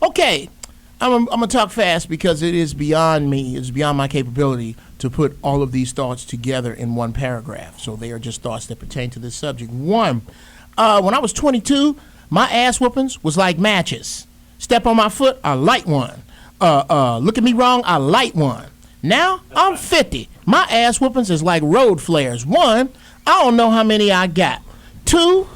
Okay, I'm gonna talk fast because it is beyond me. It's beyond my capability to put all of these thoughts together in one paragraph. So they are just thoughts that pertain to this subject. One, when I was 22, my ass whoopings was like matches. Step on my foot, I light one. Look at me wrong, I light one. Now I'm 50. My ass whoopings is like road flares. One, I don't know how many I got. Two,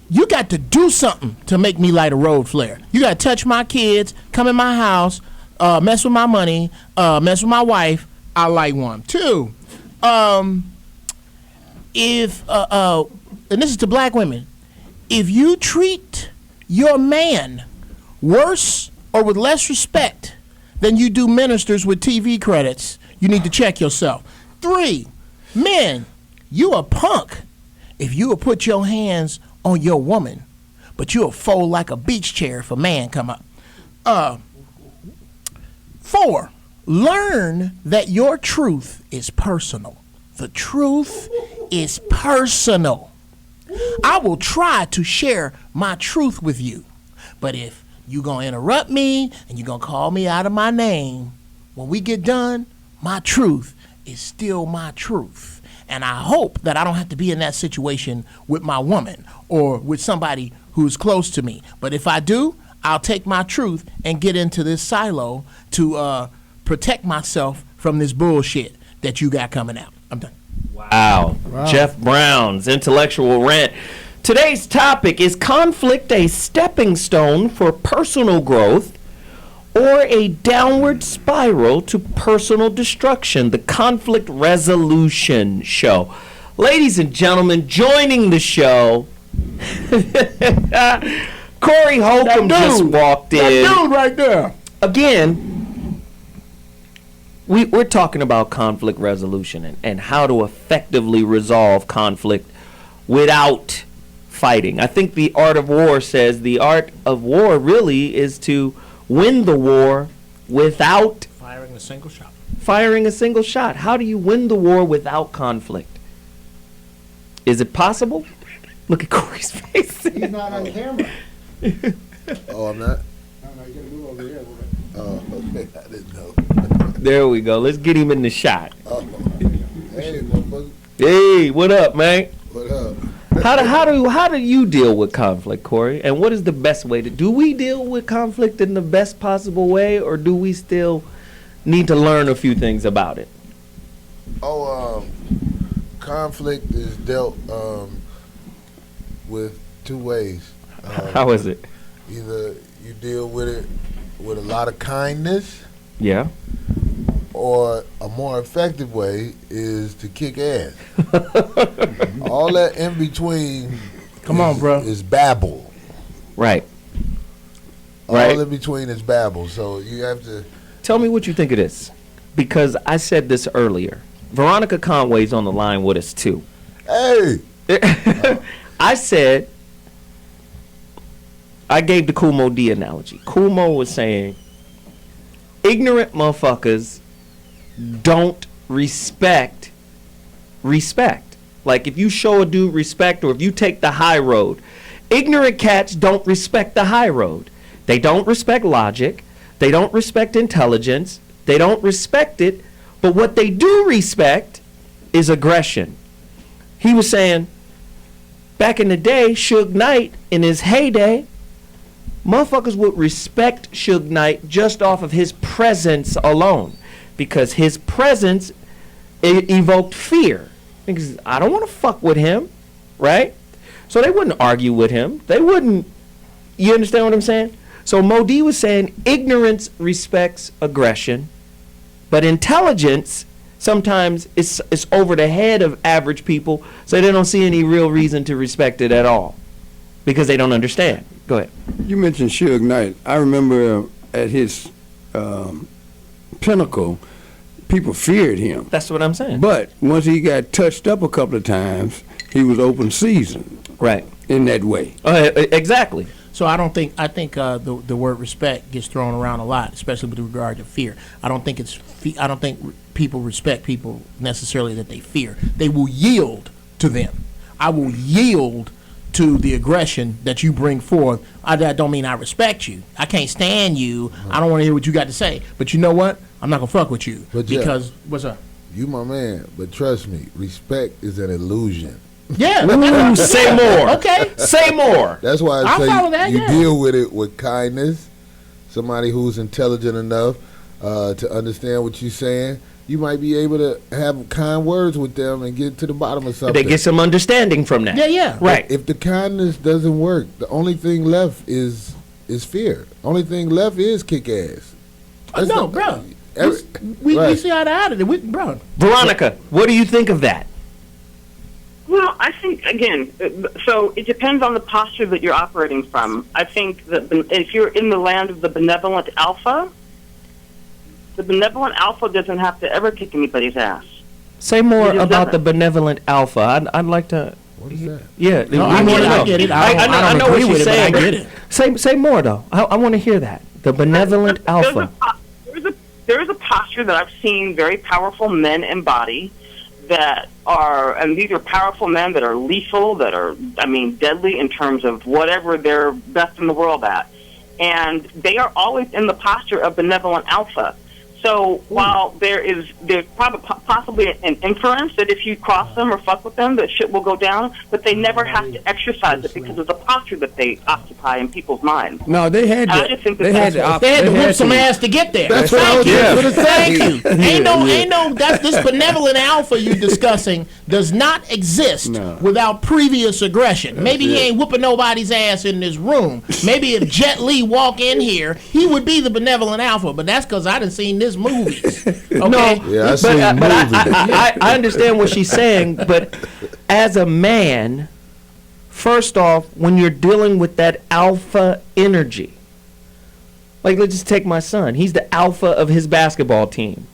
you got to do something to make me light a road flare. You got to touch my kids, come in my house, mess with my money, mess with my wife. I light one. Two, if and this is to black women, if you treat your man worse or with less respect than you do ministers with TV credits, you need to check yourself. Three, men, you a punk if you will put your hands on your woman, but you'll fold like a beach chair if a man come up. Four, learn that your truth is personal. The truth is personal. I will try to share my truth with you, but if you gonna interrupt me and you gonna call me out of my name, when we get done, my truth is still my truth. And I hope that I don't have to be in that situation with my woman or with somebody who's close to me. But if I do, I'll take my truth and get into this silo to protect myself from this bullshit that you got coming out. I'm done. Wow. Geoff Brown's intellectual rant. Today's topic is conflict a stepping stone for personal growth or a downward spiral to personal destruction? The Conflict Resolution Show. Ladies and gentlemen, joining the show, Corey Holcomb just walked in. That dude right there. Again, we're talking about conflict resolution and how to effectively resolve conflict without fighting. I think the art of war says the art of war really is to win the war without firing a single shot. Firing a single shot. How do you win the war without conflict? Is it possible? Look at Corey's face. He's not on camera. Oh, I'm not? No, you gotta move over here a little bit. Oh, okay. I didn't know. There we go. Let's get him in the shot. Oh. Hey, motherfucker. Hey, what up, man? What up? How do you deal with conflict, Corey? And what is the best way to do we deal with conflict in the best possible way, or do we still need to learn a few things about it? Conflict is dealt with two ways. How is it? Either you deal with it with a lot of kindness. Yeah. Or a more effective way is to kick ass. All that in between is babble. Right. All in between is babble. So you have to tell me what you think of this. Because I said this earlier. Veronica Conway's on the line with us too. Hey. I said I gave the Kool Moe Dee analogy. Kool Moe was saying, ignorant motherfuckers don't respect. Like if you show a dude respect, or if you take the high road, ignorant cats don't respect the high road. They don't respect logic. They don't respect intelligence. They don't respect it. But what they do respect is aggression. He was saying, back in the day, Suge Knight, in his heyday, motherfuckers would respect Suge Knight just off of his presence alone, because his presence evoked fear. Because I don't want to fuck with him, right? So they wouldn't argue with him. They wouldn't, you understand what I'm saying? So Moe Dee was saying ignorance respects aggression, but intelligence sometimes is over the head of average people, so they don't see any real reason to respect it at all because they don't understand. Go ahead. You mentioned Suge Knight. I remember at his pinnacle, people feared him. That's what I'm saying. But once he got touched up a couple of times, he was open season. Right. In that way. Exactly. So I think the word respect gets thrown around a lot, especially with regard to fear. I don't think people respect people necessarily that they fear. They will yield to them. I will yield to the aggression that you bring forth. That don't mean I respect you. I can't stand you. I don't want to hear what you got to say. But you know what? I'm not gonna fuck with you because what's up? You my man, but trust me, respect is an illusion. Yeah. Ooh, say more. Okay. Say more. That's why I say you yeah. deal with it with kindness. Somebody who's intelligent enough to understand what you're saying. You might be able to have kind words with them and get to the bottom of something. They get some understanding from that. Yeah. Right. If the kindness doesn't work, the only thing left is fear. Only thing left is kick ass. No, bro. We see eye to eye today, bro. Veronica, what do you think of that? Well, I think, again, so it depends on the posture that you're operating from. I think that if you're in the land of the benevolent alpha doesn't have to ever kick anybody's ass. Say more about the benevolent alpha. I'd like to. What is that? Yeah, no, I get it. I know what you're saying. But I get it. Say more though. I want to hear that. The benevolent alpha. There is a posture that I've seen very powerful men embody that are, and these are powerful men that are lethal, that are, deadly in terms of whatever they're best in the world at. And they are always in the posture of benevolent alpha. So while there's probably possibly an inference that if you cross them or fuck with them, that shit will go down, but they never have to exercise it because of the posture that they occupy in people's minds. No, they had to. They had to whip some ass to get there. That's what I was going to say. Thank you. Ain't no. That's this benevolent alpha you're discussing does not exist without previous aggression. Maybe he ain't whooping nobody's ass in this room. Maybe if Jet Li walk in here, he would be the benevolent alpha. But that's because I done seen this movies. Okay? No, yeah, but I understand what she's saying, but as a man, first off, when you're dealing with that alpha energy, like let's just take my son. He's the alpha of his basketball team.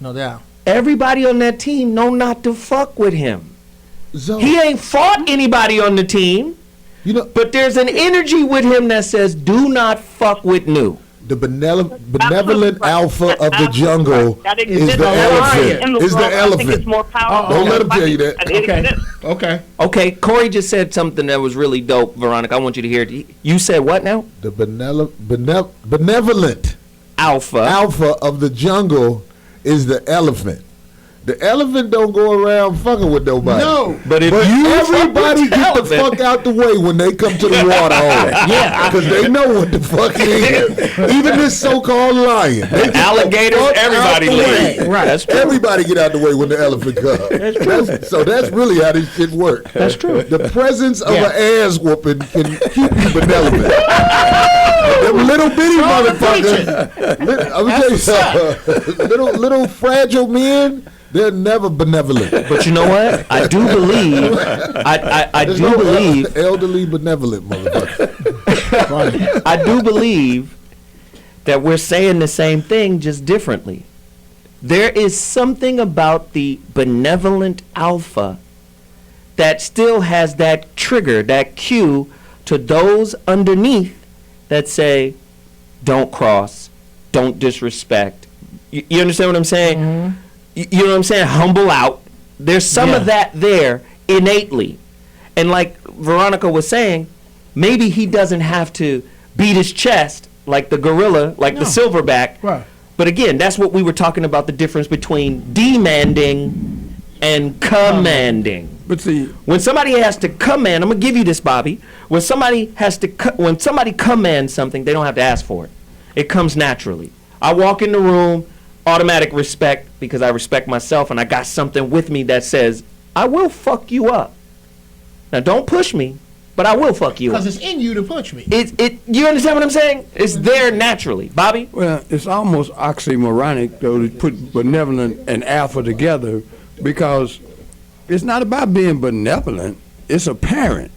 No doubt. Everybody on that team know not to fuck with him. So, he ain't fought anybody on the team, but there's an energy with him that says, do not fuck with New. The benevolent alpha of the jungle is the elephant. Is the elephant. Don't let him tell you that. Okay. Corey just said something that was really dope, Veronica. I want you to hear it. You said what now? The benevolent alpha of the jungle is the elephant. The elephant don't go around fucking with nobody. No. But everybody get the fuck out the way when they come to the water hole. Yeah. Because they know what the fuck it is. Even this so-called lion. Alligators, everybody leave. Right. That's true. Everybody get out the way when the elephant comes. That's true. So that's really how this shit works. That's true. The presence of an ass whooping can keep you benevolent. Them little bitty motherfuckers. I'm gonna tell you something. Little fragile men. They're never benevolent. But you know what? I do believe. I do believe. Elderly benevolent motherfucker. I do believe that we're saying the same thing, just differently. There is something about the benevolent alpha that still has that trigger, that cue to those underneath that say, don't cross, don't disrespect. You understand what I'm saying? Mm-hmm. You know what I'm saying? Humble out. There's some of that there innately. And like Veronica was saying, maybe he doesn't have to beat his chest like the gorilla, like the silverback. Right. But again, that's what we were talking about, the difference between demanding and commanding. But see, when somebody has to command, I'm gonna give you this, Bobby. When somebody commands something, they don't have to ask for it. It comes naturally. I walk in the room, automatic respect, because I respect myself and I got something with me that says, I will fuck you up. Now don't push me, but I will fuck you up. Because it's in you to push me. You understand what I'm saying? It's there naturally. Bobby? Well, it's almost oxymoronic, though, to put benevolent and alpha together, because it's not about being benevolent. It's apparent.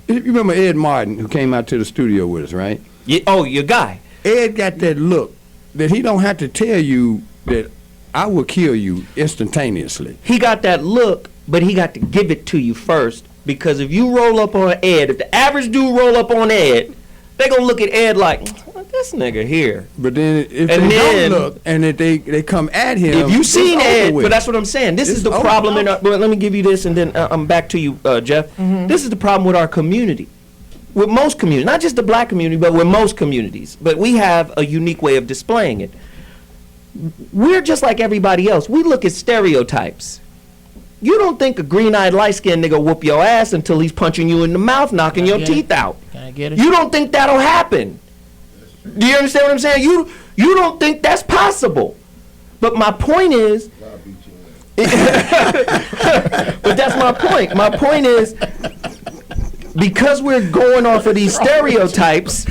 You remember Ed Martin, who came out to the studio with us, right? Your guy. Ed got that look that he don't have to tell you that I will kill you instantaneously. He got that look, but he got to give it to you first, because if you roll up on Ed, if the average dude roll up on Ed, they gonna look at Ed like, what this nigga here? But then if they don't look and if they come at him, if you seen Ed, with. but that's what I'm saying. This is the problem. But let me give you this, and then I'm back to you, Geoff. Mm-hmm. This is the problem with our community, with most communities, not just the black community, but with most communities. But we have a unique way of displaying it. We're just like everybody else. We look at stereotypes. You don't think a green-eyed, light-skinned nigga whoop your ass until he's punching you in the mouth, knocking your teeth out. Can I get it? You don't think that'll happen. Do you understand what I'm saying? You don't think that's possible. But my point is, but that's my point. My point is, because we're going off of these stereotypes,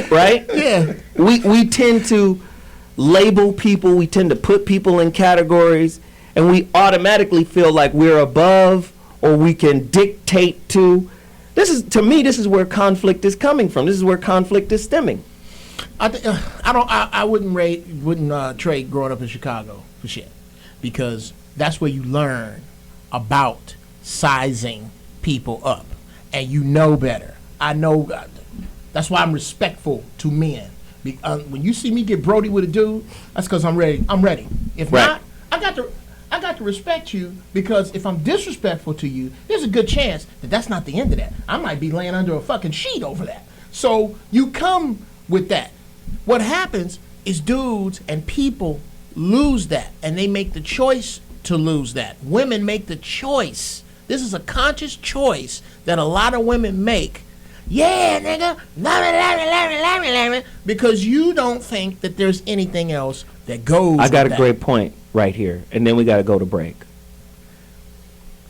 right? Yeah. We tend to label people, we tend to put people in categories, and we automatically feel like we're above or we can dictate to. To me, this is where conflict is coming from. This is where conflict is stemming. I wouldn't trade growing up in Chicago for shit, because that's where you learn about sizing people up, and you know better. I know. That's why I'm respectful to men. When you see me get Brody with a dude, that's because I'm ready. I'm ready. If not, I got to respect you, because if I'm disrespectful to you, there's a good chance that that's not the end of that. I might be laying under a fucking sheet over that. So you come with that. What happens is dudes and people lose that, and they make the choice to lose that. Women make the choice. This is a conscious choice that a lot of women make. Yeah, nigga, because you don't think that there's anything else that goes. I got a that. great point right here, and then we got to go to break.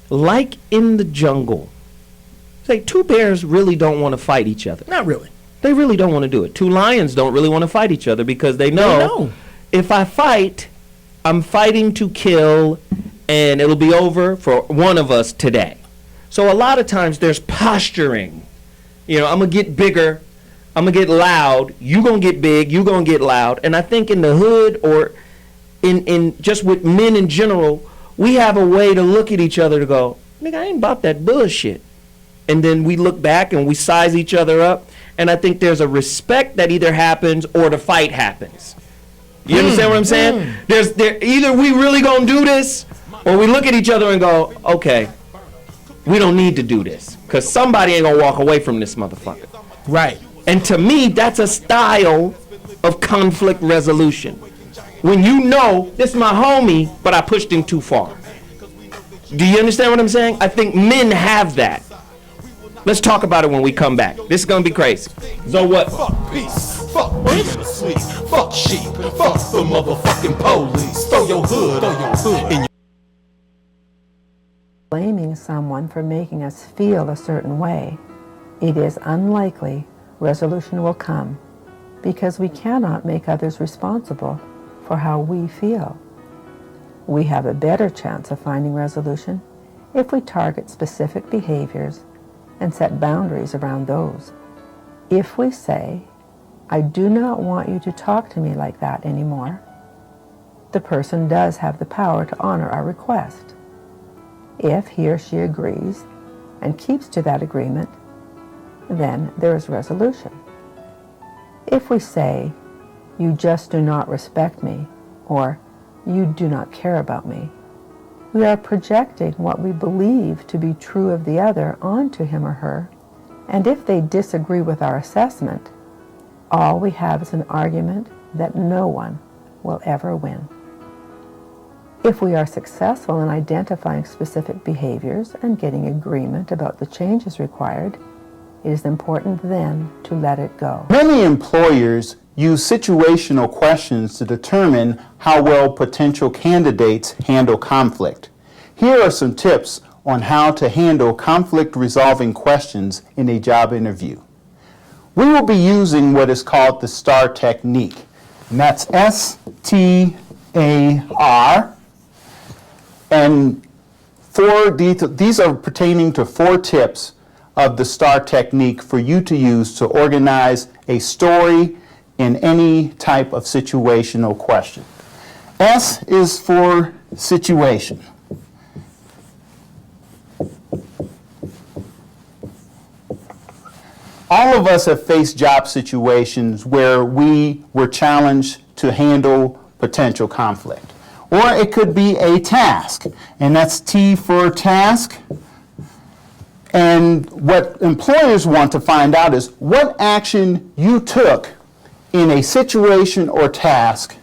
Like in the jungle, say two bears really don't want to fight each other. Not really. They really don't want to do it. Two lions don't really want to fight each other, because they know if I fight, I'm fighting to kill, and it'll be over for one of us today. So a lot of times there's posturing. You know, I'm going to get bigger, I'm going to get loud, you going to get big, you going to get loud. And I think in the hood, or in just with men in general, we have a way to look at each other to go, nigga, I ain't about that bullshit. And then we look back and we size each other up. And I think there's a respect that either happens or the fight happens. You understand what I'm saying? Either we really gonna do this, or we look at each other and go, okay, we don't need to do this, because somebody ain't gonna walk away from this motherfucker. Right. And to me, that's a style of conflict resolution. When you know, this is my homie, but I pushed him too far. Do you understand what I'm saying? I think men have that. Let's talk about it when we come back. This is gonna be crazy. So what? Fuck peace, fuck women asleep, fuck sheep, fuck the motherfucking police. Throw your hood in your... Blaming someone for making us feel a certain way, it is unlikely resolution will come, because we cannot make others responsible for how we feel. We have a better chance of finding resolution if we target specific behaviors and set boundaries around those. If we say, I do not want you to talk to me like that anymore, the person does have the power to honor our request. If he or she agrees and keeps to that agreement, then there is resolution. If we say, "You just do not respect me," or "You do not care about me," we are projecting what we believe to be true of the other onto him or her, and if they disagree with our assessment, all we have is an argument that no one will ever win. If we are successful in identifying specific behaviors and getting agreement about the changes required, it is important then to let it go. Many employers use situational questions to determine how well potential candidates handle conflict. Here are some tips on how to handle conflict resolving questions in a job interview. We will be using what is called the STAR technique, and that's STAR. And these are pertaining to 4 tips of the STAR technique for you to use to organize a story in any type of situational question. S is for situation. All of us have faced job situations where we were challenged to handle potential conflict. Or it could be a task, and that's T for task. And what employers want to find out is what action you took in a situation or task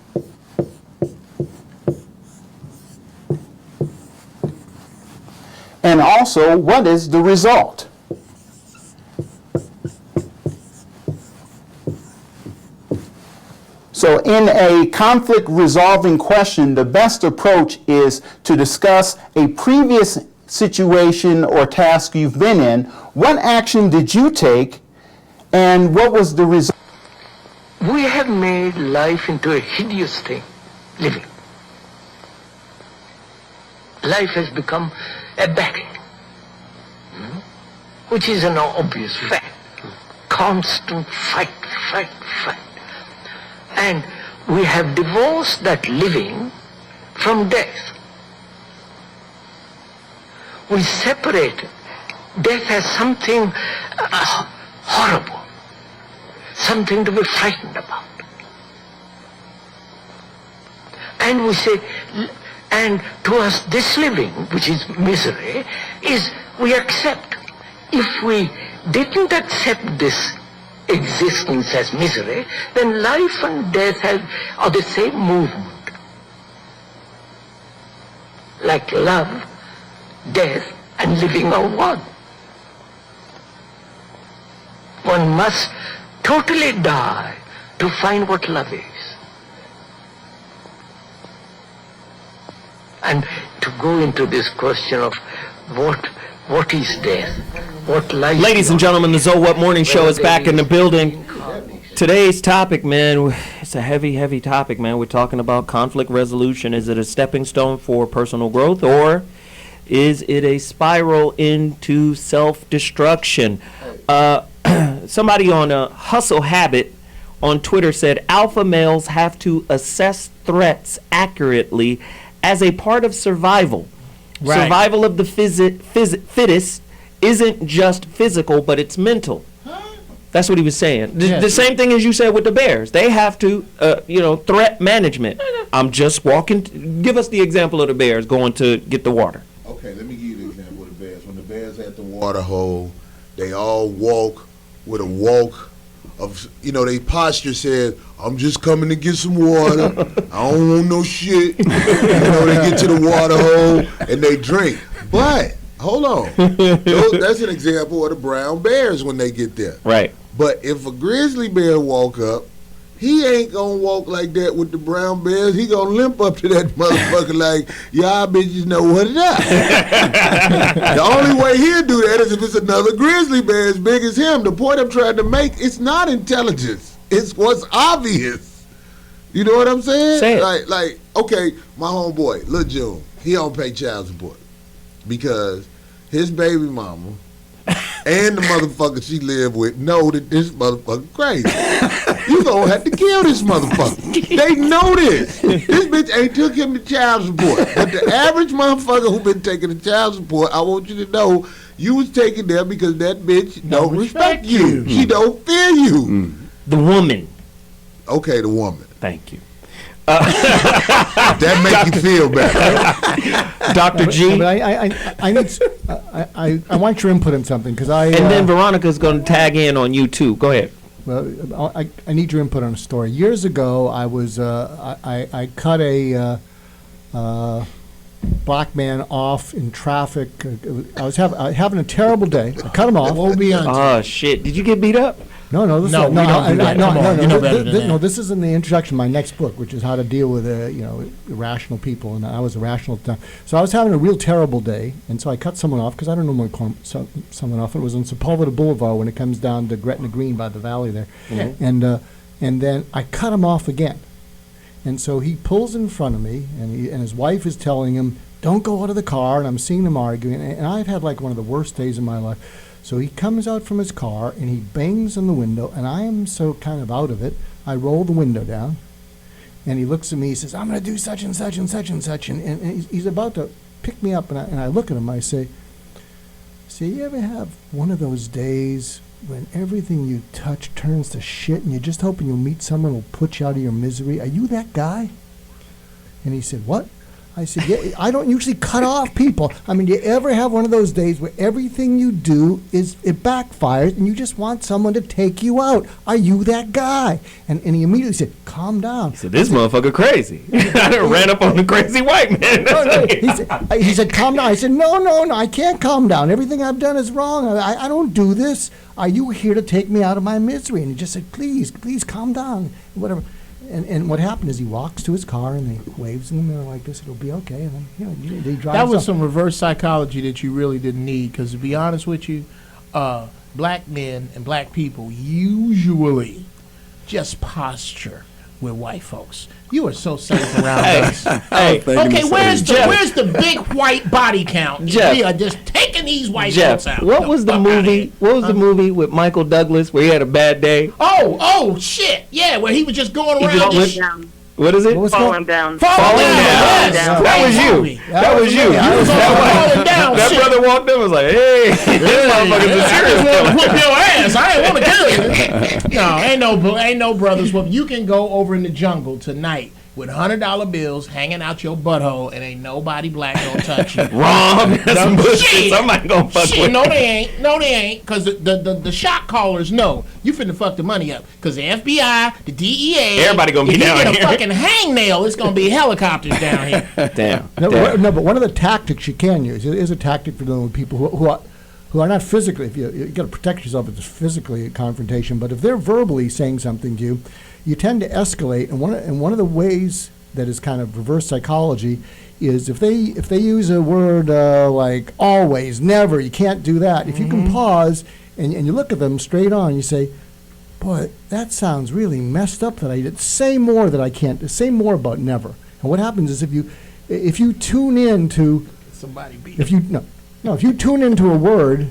and also what is the result. So in a conflict resolving question, the best approach is to discuss a previous situation or task you've been in. What action did you take and what was the result? We have made life into a hideous thing, living. Life has become a battle, which is an obvious fact. Constant fight. And we have divorced that living from death. We separate death as something horrible, something to be frightened about. And we say, and to us this living, which is misery, is we accept. If we didn't accept this existence as misery, then life and death are the same movement. Like love, death, and living are one. One must totally die to find what love is. And to go into this question of what is death? What life? Ladies and gentlemen, the Zoe What Morning Show is back in the building. Today's topic, man, it's a heavy topic, man. We're talking about conflict resolution. Is it a stepping stone for personal growth, or is it a spiral into self-destruction? Somebody on Hustle Habit on Twitter said, alpha males have to assess threats accurately as a part of survival. Right. Survival of the fittest isn't just physical, but it's mental. That's what he was saying. The same thing as you said with the Bears. They have to, threat management. I'm just walking. Give us the example of the Bears going to get the water. Okay, let me give you the example of the Bears. When the Bears at the water hole, they all walk with a walk of, their posture said, I'm just coming to get some water. I don't want no shit. They get to the water hole and they drink. But, hold on. That's an example of the brown bears when they get there. Right. But if a grizzly bear walk up, he ain't gonna walk like that with the brown bears. He gonna limp up to that motherfucker like, y'all bitches know what it is. The only way he'll do that is if it's another grizzly bear as big as him. The point I'm trying to make, it's not intelligence. It's what's obvious. You know what I'm saying? Say it. Like, okay, my homeboy, Lil June, he don't pay child support because his baby mama and the motherfucker she live with know that this motherfucker crazy. You gonna have to kill this motherfucker. They know this. This bitch ain't took him to child support. But the average motherfucker who been taking the child support, I want you to know you was taking them because that bitch don't respect you. She don't fear you. The woman. okay, the woman. Thank you. That make you feel better. Dr. G. But I want your input on something because and then Veronica's going to tag in on you too. Go ahead. Well, I need your input on a story. Years ago, I was I cut a black man off in traffic. I was having a terrible day. I cut him off. We'll be on. Oh shit! Did you get beat up? No, we don't do that. Come on, you know better than that. No, this is in the introduction of my next book, which is how to deal with irrational people, and I was irrational at the time. So I was having a real terrible day, and so I cut someone off because I don't normally cut someone off. It was on Sepulveda Boulevard when it comes down to Gretna Green by the valley there, and then I cut him off again, and so he pulls in front of me, and his wife is telling him, "Don't go out of the car," and I'm seeing them arguing, and I've had like one of the worst days of my life. So he comes out from his car and he bangs on the window, and I am so kind of out of it. I roll the window down, and he looks at me. He says, "I'm going to do such and such and such and such," and he's about to pick me up, and I look at him. I say, "You ever have one of those days when everything you touch turns to shit, and you're just hoping you'll meet someone who'll put you out of your misery? Are you that guy?" And he said, "What?" I said, "Yeah, I don't usually cut off people. I mean, do you ever have one of those days where everything you do it backfires and you just want someone to take you out? Are you that guy?" And he immediately said, "Calm down." He said, "This motherfucker crazy." I done ran up on the crazy white man. He said, "Calm down." I said, No, I can't calm down. Everything I've done is wrong. I don't do this. Are you here to take me out of my misery?" And he just said, please calm down, whatever. And what happened is he walks to his car and he waves in the mirror like this. It'll be okay. And then he drives. That was up. some reverse psychology that you really didn't need. Because to be honest with you, black men and black people usually just posture with white folks. You are so safe around us. Okay, where's the big white body count? Jeff, we are just taking these white Jeff, folks out. what was the movie? What was the movie with Michael Douglas where he had a bad day? Oh shit! Yeah, where he was just going around. What is it? Falling down. Falling down. That was you. That was you. That brother walked in and was like, "Hey, this motherfucker's a serious killer. Whoop your ass. I ain't want to kill you." No, ain't no brothers whoop. You can go over in the jungle tonight with $100 bills hanging out your butthole, and ain't nobody black gonna touch you. Wrong. That's some bullshit. Somebody gonna fuck with you. No, they ain't. Because the shot callers know you finna fuck the money up. Because the FBI, the DEA, everybody gonna be down here. If you get a fucking hangnail, it's gonna be helicopters down here. Damn. No, but one of the tactics you can use is a tactic for dealing with people who are not physically. If you got to protect yourself if it's physically a confrontation, but if they're verbally saying something to you, you tend to escalate. And one of the ways that is kind of reverse psychology is if they use a word like always, never, you can't do that. If you can pause and you look at them straight on, you say, "Boy, that sounds really messed up that I did. Say more that I can't. Say more about never." And what happens is if you tune into somebody beat if you tune into a word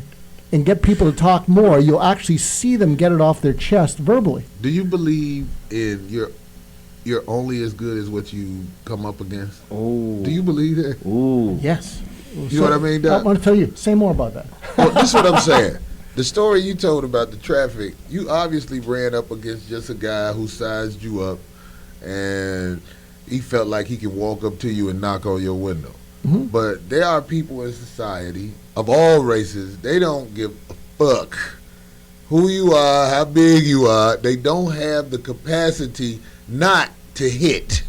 and get people to talk more, you'll actually see them get it off their chest verbally. Do you believe in you're only as good as what you come up against? Oh. Do you believe that? Ooh. Yes. You know what I mean, Doc? I want to tell you. Say more about that. Well, this is what I'm saying. The story you told about the traffic, you obviously ran up against just a guy who sized you up, and he felt like he could walk up to you and knock on your window. Mm-hmm. But there are people in society of all races, they don't give a fuck who you are, how big you are. They don't have the capacity not to hit,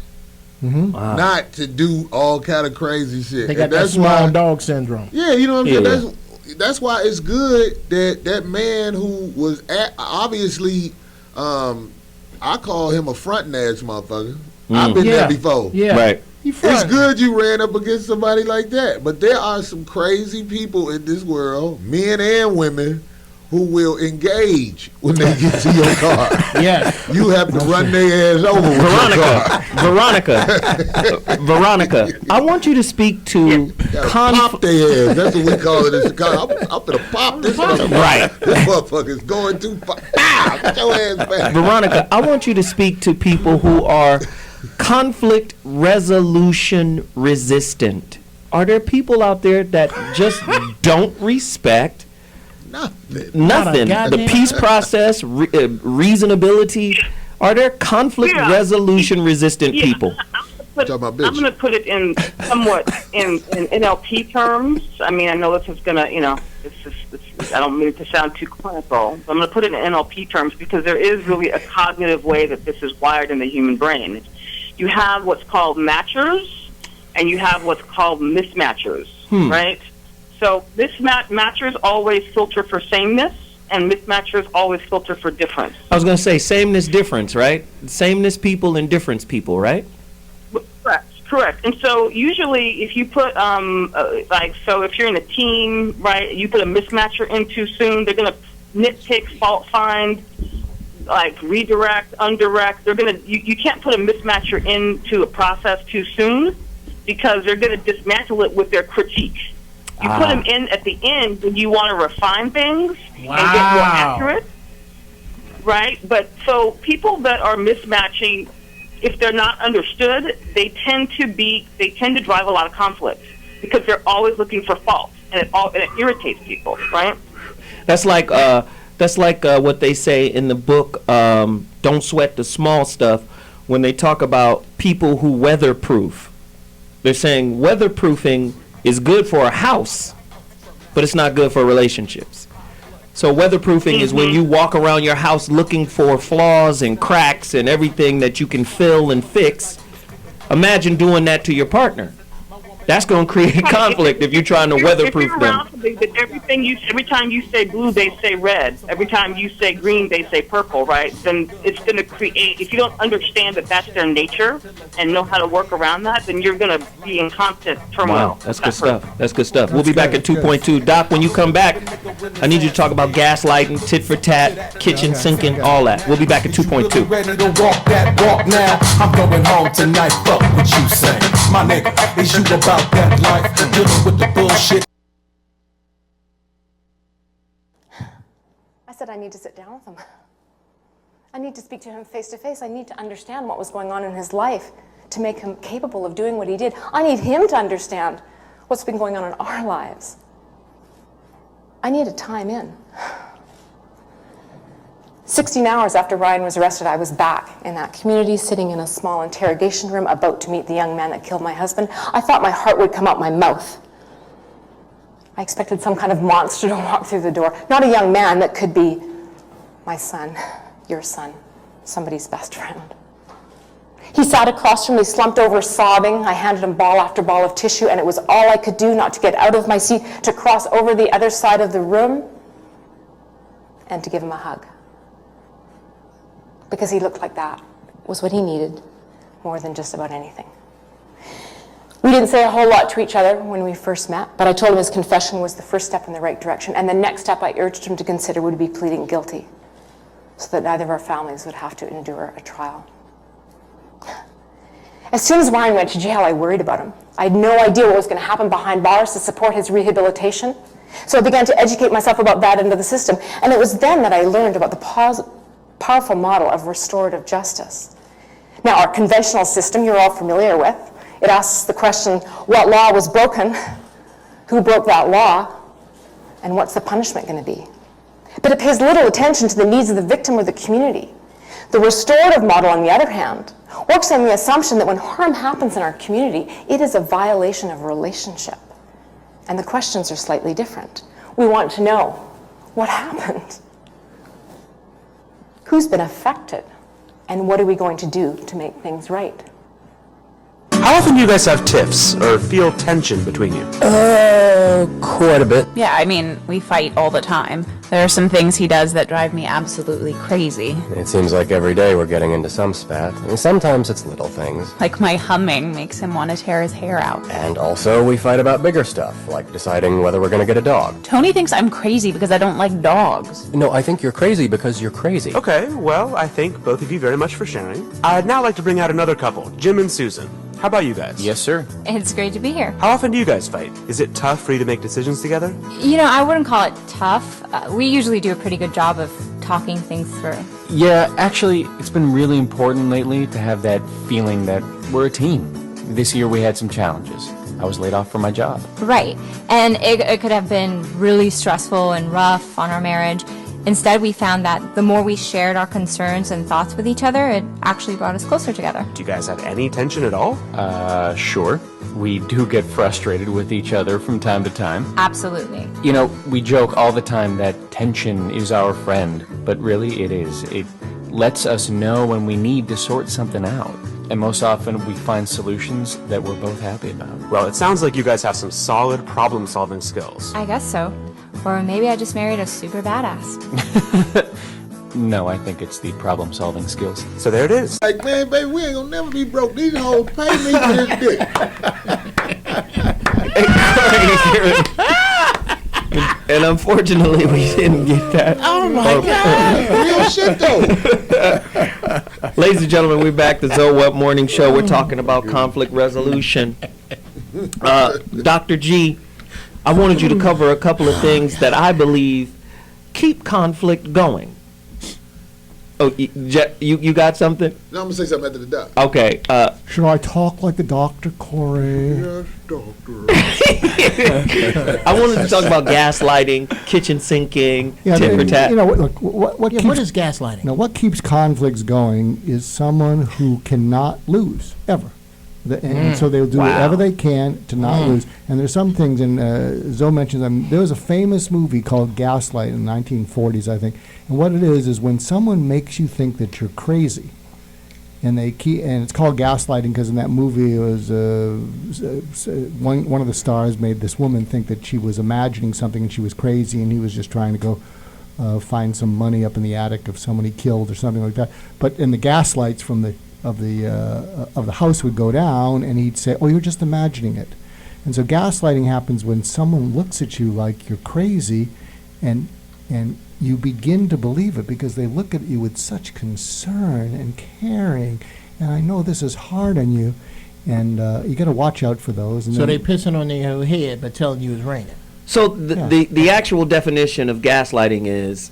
Wow. not to do all kind of crazy shit. They got that small dog syndrome. Yeah, you know what I'm saying? That's why it's good that man who was obviously, I call him a frontin' ass motherfucker. I've been there before. Yeah. Right. It's good you ran up against somebody like that. But there are some crazy people in this world, men and women, who will engage when they get to your car. Yeah. You have to run their ass over with Veronica, I want you to speak to pop their ass. That's what we call it in Chicago. I'm gonna pop this motherfucker. Right. This motherfucker's going too far. Get your ass back. Veronica, I want you to speak to people who are conflict resolution resistant. Are there people out there that just don't respect nothing? The peace process, reasonability, Are there conflict resolution resistant people? I'm going to put it in somewhat in NLP terms. I mean, I know this is going to, I don't mean it to sound too clinical, but I'm going to put it in NLP terms because there is really a cognitive way that this is wired in the human brain. You have what's called matchers, and you have what's called mismatchers, right? So matchers always filter for sameness, and mismatchers always filter for difference. I was going to say sameness, difference, right? Sameness people and difference people, right? Correct. And so usually if you put, if you're in a team, right, you put a mismatcher in too soon, they're going to nitpick, fault find, like redirect, undirect. They're going to, you can't put a mismatcher into a process too soon because they're going to dismantle it with their critique. You put them in at the end when you want to refine things and get more accurate, right? But so people that are mismatching, if they're not understood, they tend to drive a lot of conflict because they're always looking for fault, and it irritates people, right? That's like what they say in the book, Don't Sweat the Small Stuff, when they talk about people who weatherproof. They're saying weatherproofing is good for a house, but it's not good for relationships. So weatherproofing is when you walk around your house looking for flaws and cracks and everything that you can fill and fix. Imagine doing that to your partner. That's going to create conflict if you're trying to weatherproof them. Every time you say blue, they say red. Every time you say green, they say purple, right? Then it's going to create, if you don't understand that that's their nature and know how to work around that, then you're going to be in constant turmoil. Wow, that's good stuff. That's good stuff. We'll be back at 2.2. Doc, when you come back, I need you to talk about gaslighting, tit for tat, kitchen sinking, all that. We'll be back at 2.2. Ready to walk that walk now. I'm going home tonight. Fuck what you say. My nigga, is you about that life? Dealing with the bullshit. I said I need to sit down with him. I need to speak to him face to face. I need to understand what was going on in his life to make him capable of doing what he did. I need him to understand what's been going on in our lives. I need a time in. 16 hours after Ryan was arrested, I was back in that community, sitting in a small interrogation room, about to meet the young man that killed my husband. I thought my heart would come out my mouth. I expected some kind of monster to walk through the door, not a young man that could be my son, your son, somebody's best friend. He sat across from me, slumped over, sobbing. I handed him ball after ball of tissue, and it was all I could do not to get out of my seat, to cross over the other side of the room, and to give him a hug. Because he looked like that was what he needed more than just about anything. We didn't say a whole lot to each other when we first met, but I told him his confession was the first step in the right direction, and the next step I urged him to consider would be pleading guilty, so that neither of our families would have to endure a trial. As soon as Ryan went to jail, I worried about him. I had no idea what was going to happen behind bars to support his rehabilitation, so I began to educate myself about that end of the system, and it was then that I learned about the powerful model of restorative justice. Now, our conventional system you're all familiar with, it asks the question, what law was broken, who broke that law, and what's the punishment going to be? But it pays little attention to the needs of the victim or the community. The restorative model, on the other hand, works on the assumption that when harm happens in our community, it is a violation of relationship. And the questions are slightly different. We want to know what happened. Who's been affected? And what are we going to do to make things right? How often do you guys have tiffs or feel tension between you? Quite a bit. Yeah, I mean, we fight all the time. There are some things he does that drive me absolutely crazy. It seems like every day we're getting into some spat. And sometimes it's little things. Like my humming makes him want to tear his hair out. And also we fight about bigger stuff, like deciding whether we're going to get a dog. Tony thinks I'm crazy because I don't like dogs. No, I think you're crazy because you're crazy. Okay, well, I thank both of you very much for sharing. I'd now like to bring out another couple, Jim and Susan. How about you guys? Yes, sir. It's great to be here. How often do you guys fight? Is it tough for you to make decisions together? You know, I wouldn't call it tough. We usually do a pretty good job of talking things through. Yeah, actually, it's been really important lately to have that feeling that we're a team. This year we had some challenges. I was laid off from my job. Right. And it could have been really stressful and rough on our marriage. Instead, we found that the more we shared our concerns and thoughts with each other, it actually brought us closer together. Do you guys have any tension at all? Sure. We do get frustrated with each other from time to time. Absolutely. You know, we joke all the time that tension is our friend, but really it is. It lets us know when we need to sort something out. And most often we find solutions that we're both happy about. Well, it sounds like you guys have some solid problem-solving skills. I guess so. Or maybe I just married a super badass. No, I think it's the problem-solving skills. So there it is. Like, man, baby, we ain't gonna never be broke. These hoes pay me for this dick. And unfortunately, we didn't get that. Oh my God! Real shit though. Ladies and gentlemen, we're back to Zoe Webb Morning Show. We're talking about conflict resolution. Dr. G, I wanted you to cover a couple of things that I believe keep conflict going. Oh, you got something? No, I'm gonna say something after the doc. Okay. Should I talk like the doctor, Corey? Yes, doctor. I wanted to talk about gaslighting, kitchen sinking, tit for tat. You know, look, what is gaslighting? No, what keeps conflicts going is someone who cannot lose ever. And so they'll do whatever they can to not lose. And there's some things, and Zoe mentions them. There was a famous movie called Gaslight in the 1940s, I think. And what it is when someone makes you think that you're crazy, and it's called gaslighting because in that movie it was one of the stars made this woman think that she was imagining something and she was crazy, and he was just trying to go find some money up in the attic of someone he killed or something like that. But in the gaslights from the house would go down, and he'd say, "Oh, you're just imagining it." And so gaslighting happens when someone looks at you like you're crazy, and you begin to believe it because they look at you with such concern and caring. And I know this is hard on you, and you got to watch out for those. And so they pissing on their head but telling you it's raining. So the actual definition of gaslighting is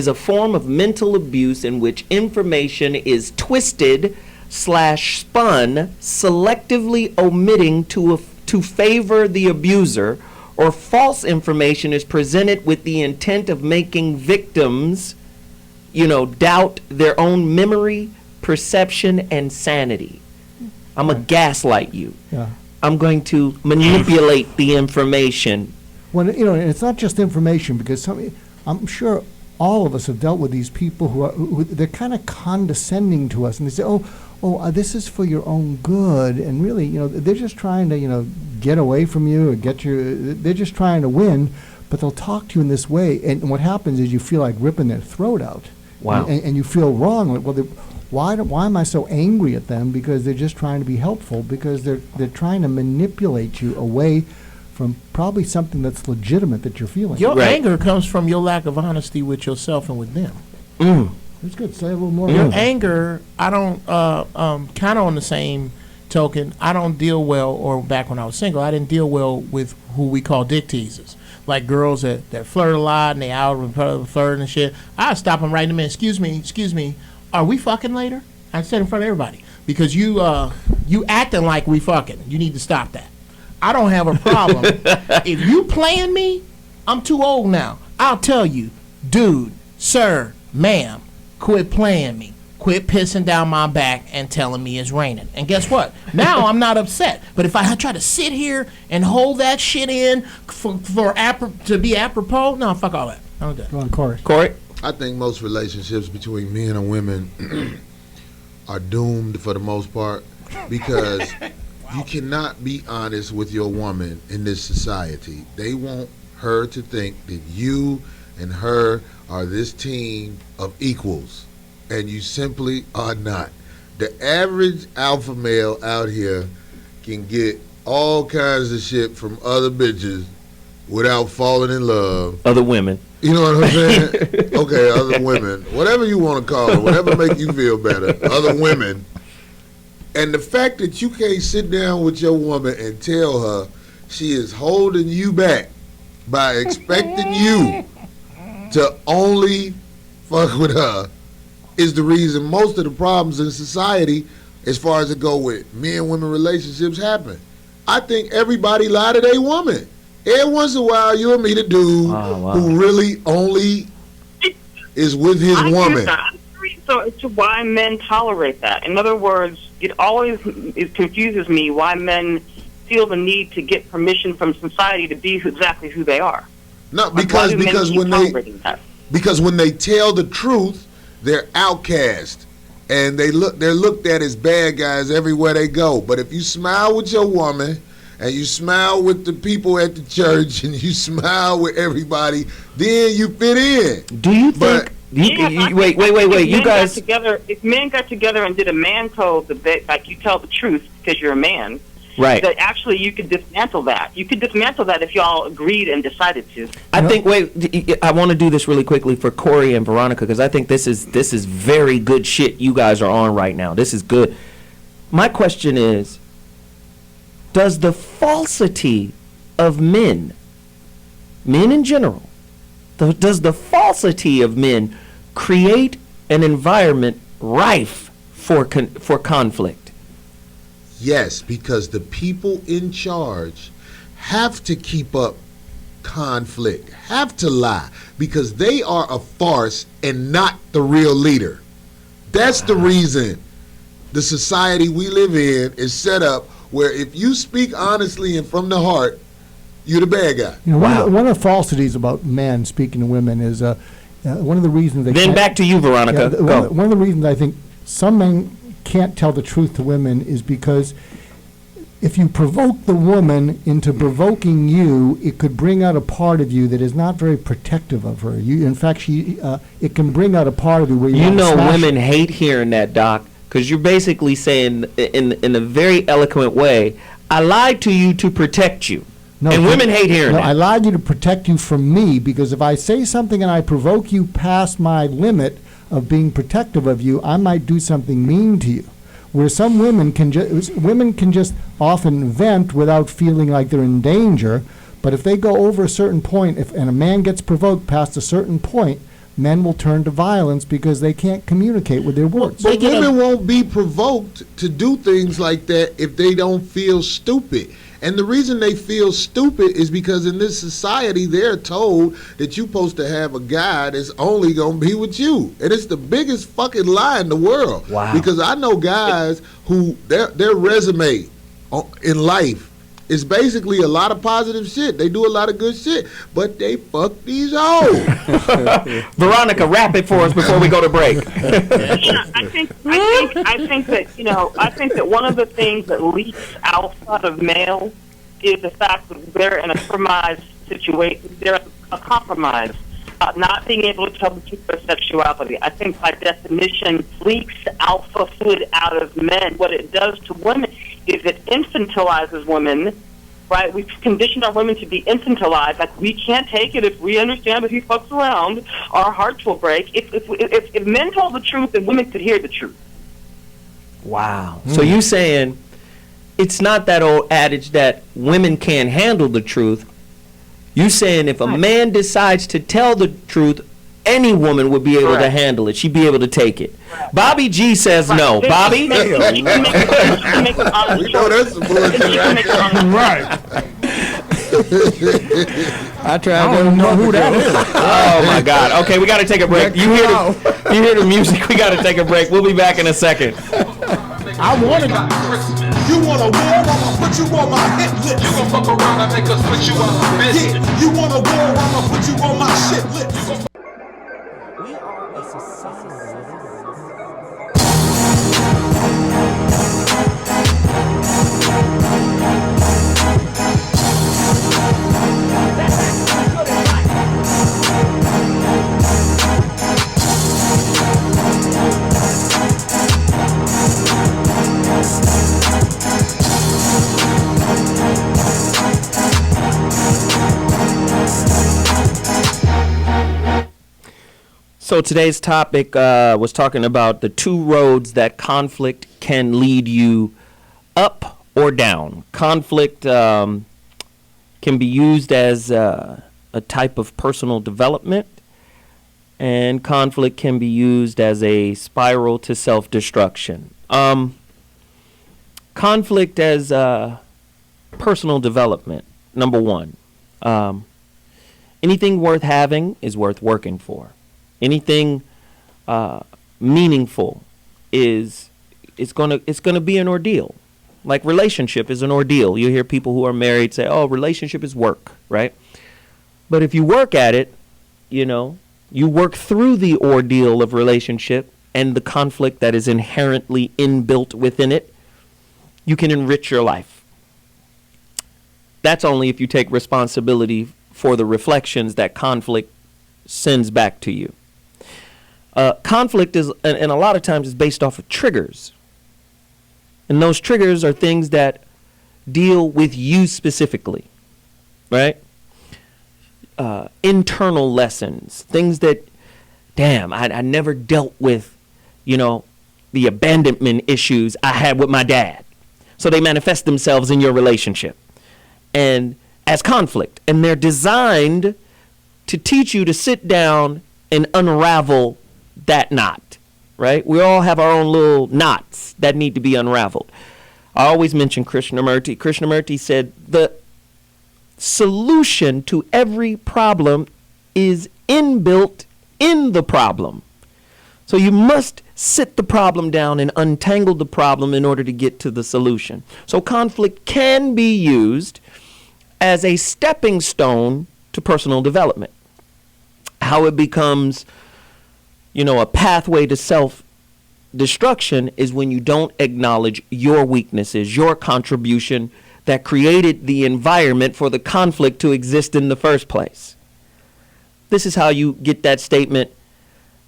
a form of mental abuse in which information is twisted / spun, selectively omitting to favor the abuser, or false information is presented with the intent of making victims, doubt their own memory, perception, and sanity. I'm going to gaslight you. Yeah. I'm going to manipulate the information. When and it's not just information, because I'm sure all of us have dealt with these people who they're kind of condescending to us, and they say, "Oh, this is for your own good," and really, they're just trying to, get away from you or they're just trying to win, but they'll talk to you in this way, and what happens is you feel like ripping their throat out. Wow. And you feel wrong. Like, well, why am I so angry at them? Because they're just trying to be helpful, because they're trying to manipulate you away from probably something that's legitimate that you're feeling. Your anger comes from your lack of honesty with yourself and with them. That's good. Say a little more. Your anger, I don't, kind of on the same token, I don't deal well, or back when I was single, I didn't deal well with who we call dick teasers. Like girls that flirt a lot and they out and flirting and shit. I stop them right in the minute. Excuse me, are we fucking later? I said in front of everybody. Because you acting like we fucking. You need to stop that. I don't have a problem. If you playing me, I'm too old now. I'll tell you, dude, sir, ma'am, quit playing me. Quit pissing down my back and telling me it's raining. And guess what? Now I'm not upset. But if I try to sit here and hold that shit in to be apropos, no, fuck all that. I don't do that. Go on, Corey. Corey? I think most relationships between men and women are doomed for the most part, because you cannot be honest with your woman in this society. They want her to think that you and her are this team of equals, and you simply are not. The average alpha male out here can get all kinds of shit from other bitches without falling in love. Other women. You know what I'm saying? Okay, other women. Whatever you want to call it, whatever make you feel better. Other women. And the fact that you can't sit down with your woman and tell her she is holding you back by expecting you to only fuck with her is the reason most of the problems in society, as far as it go with men and women relationships, happen. I think everybody lie to their woman. Every once in a while, you and me, the dude who really only is with his woman. I'm curious as to why men tolerate that. In other words, it confuses me why men feel the need to get permission from society to be exactly who they are. No, because when they tell the truth, they're outcast, and they're looked at as bad guys everywhere they go. But if you smile with your woman, and you smile with the people at the church, and you smile with everybody, then you fit in. Do you think? Wait. You guys. If men got together and did a man code, like you tell the truth because you're a man. Right. That actually you could dismantle that. You could dismantle that if y'all agreed and decided to. I think. I want to do this really quickly for Corey and Veronica because I think this is very good shit you guys are on right now. This is good. My question is, does the falsity of men in general, does the falsity of men create an environment rife for conflict? Yes, because the people in charge have to keep up conflict, have to lie, because they are a farce and not the real leader. That's the reason the society we live in is set up where if you speak honestly and from the heart, you're the bad guy. One of the falsities about men speaking to women is one of the reasons they Then back to you, Veronica. Go. One of the reasons I think some men can't tell the truth to women is because if you provoke the woman into provoking you, it could bring out a part of you that is not very protective of her. In fact, it can bring out a part of you where women hate hearing that, Doc, because you're basically saying in a very eloquent way, I lied to you to protect you. Women hate hearing that. I lied to you to protect you from me, because if I say something and I provoke you past my limit of being protective of you, I might do something mean to you. Where some women can just often vent without feeling like they're in danger, but if they go over a certain point, and a man gets provoked past a certain point, men will turn to violence because they can't communicate with their words. But women won't be provoked to do things like that if they don't feel stupid. And the reason they feel stupid is because in this society, they're told that you're supposed to have a guy that's only going to be with you. And it's the biggest fucking lie in the world. Wow. Because I know guys who their resume in life is basically a lot of positive shit. They do a lot of good shit, but they fuck these hoes. Veronica, wrap it for us before we go to break. I think that one of the things that leaks outside of males is the fact that they're in a compromised situation. They're a compromise. Not being able to tell the truth of their sexuality. I think by definition leaks alpha fluid out of men. What it does to women is it infantilizes women, right? We've conditioned our women to be infantilized. Like, we can't take it if we understand that he fucks around. Our hearts will break. If men told the truth, then women could hear the truth. Wow. So you saying it's not that old adage that women can't handle the truth. You saying if a man decides to tell the truth, any woman would be able to handle it. She'd be able to take it. Bobby G says no. Bobby? We know that's some bullshit, right? I don't know who that is. Oh my God. Okay, we got to take a break. You hear the music? We got to take a break. We'll be back in a second. I wanted You want a war, I'ma put you on my hit list. You gon' fuck around and make us put you on my business. Yeah, you want a war, I'ma put you on my shit list. We are a society. So today's topic was talking about the two roads that conflict can lead you up or down. Conflict can be used as a type of personal development, and conflict can be used as a spiral to self-destruction. Conflict as personal development, number one. Anything worth having is worth working for. Anything meaningful is gonna be an ordeal. Like relationship is an ordeal. You hear people who are married say, "Oh, relationship is work," right? But if you work at it, you work through the ordeal of relationship and the conflict that is inherently inbuilt within it, you can enrich your life. That's only if you take responsibility for the reflections that conflict sends back to you. Conflict is, and a lot of times, is based off of triggers. And those triggers are things that deal with you specifically, right? Internal lessons, things that, damn, I never dealt with, the abandonment issues I had with my dad. So they manifest themselves in your relationship and as conflict. And they're designed to teach you to sit down and unravel that knot, right? We all have our own little knots that need to be unraveled. I always mention Krishnamurti. Krishnamurti said the solution to every problem is inbuilt in the problem. So you must sit the problem down and untangle the problem in order to get to the solution. So conflict can be used as a stepping stone to personal development. How it becomes, a pathway to self-destruction is when you don't acknowledge your weaknesses, your contribution that created the environment for the conflict to exist in the first place. This is how you get that statement.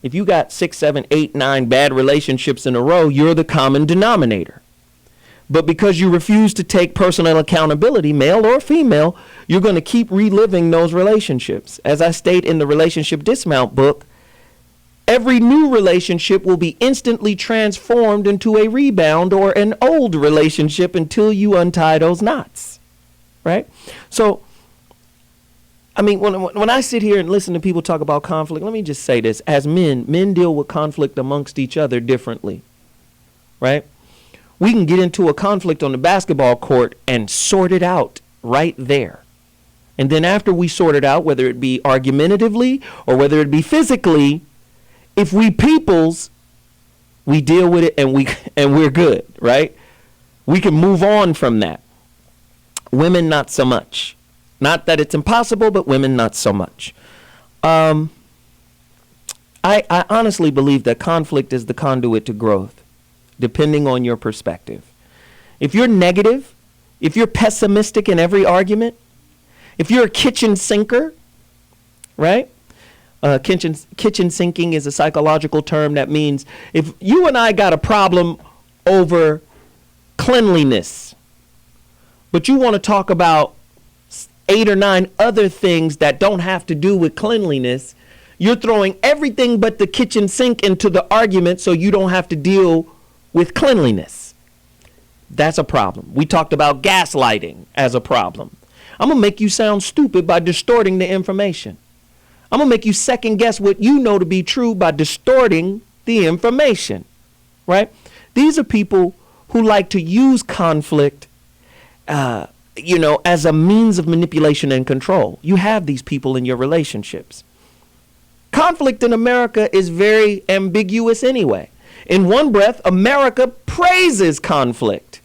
If you got 6, 7, 8, 9 bad relationships in a row, you're the common denominator. But because you refuse to take personal accountability, male or female, you're going to keep reliving those relationships. As I state in the Relationship Dismount book, every new relationship will be instantly transformed into a rebound or an old relationship until you untie those knots, right? So, when I sit here and listen to people talk about conflict, let me just say this. As men deal with conflict amongst each other differently, right? We can get into a conflict on the basketball court and sort it out right there. And then after we sort it out, whether it be argumentatively or whether it be physically, if we peoples, we deal with it and we're good, right? We can move on from that. Women, not so much. Not that it's impossible, but women, not so much. I honestly believe that conflict is the conduit to growth, depending on your perspective. If you're negative, if you're pessimistic in every argument, if you're a kitchen sinker, right? Kitchen sinking is a psychological term that means if you and I got a problem over cleanliness, but you want to talk about 8 or 9 other things that don't have to do with cleanliness, you're throwing everything but the kitchen sink into the argument so you don't have to deal with cleanliness. That's a problem. We talked about gaslighting as a problem. I'm going to make you sound stupid by distorting the information. I'm going to make you second guess what you know to be true by distorting the information, right? These are people who like to use conflict, as a means of manipulation and control. You have these people in your relationships. Conflict in America is very ambiguous anyway. In one breath, America praises conflict,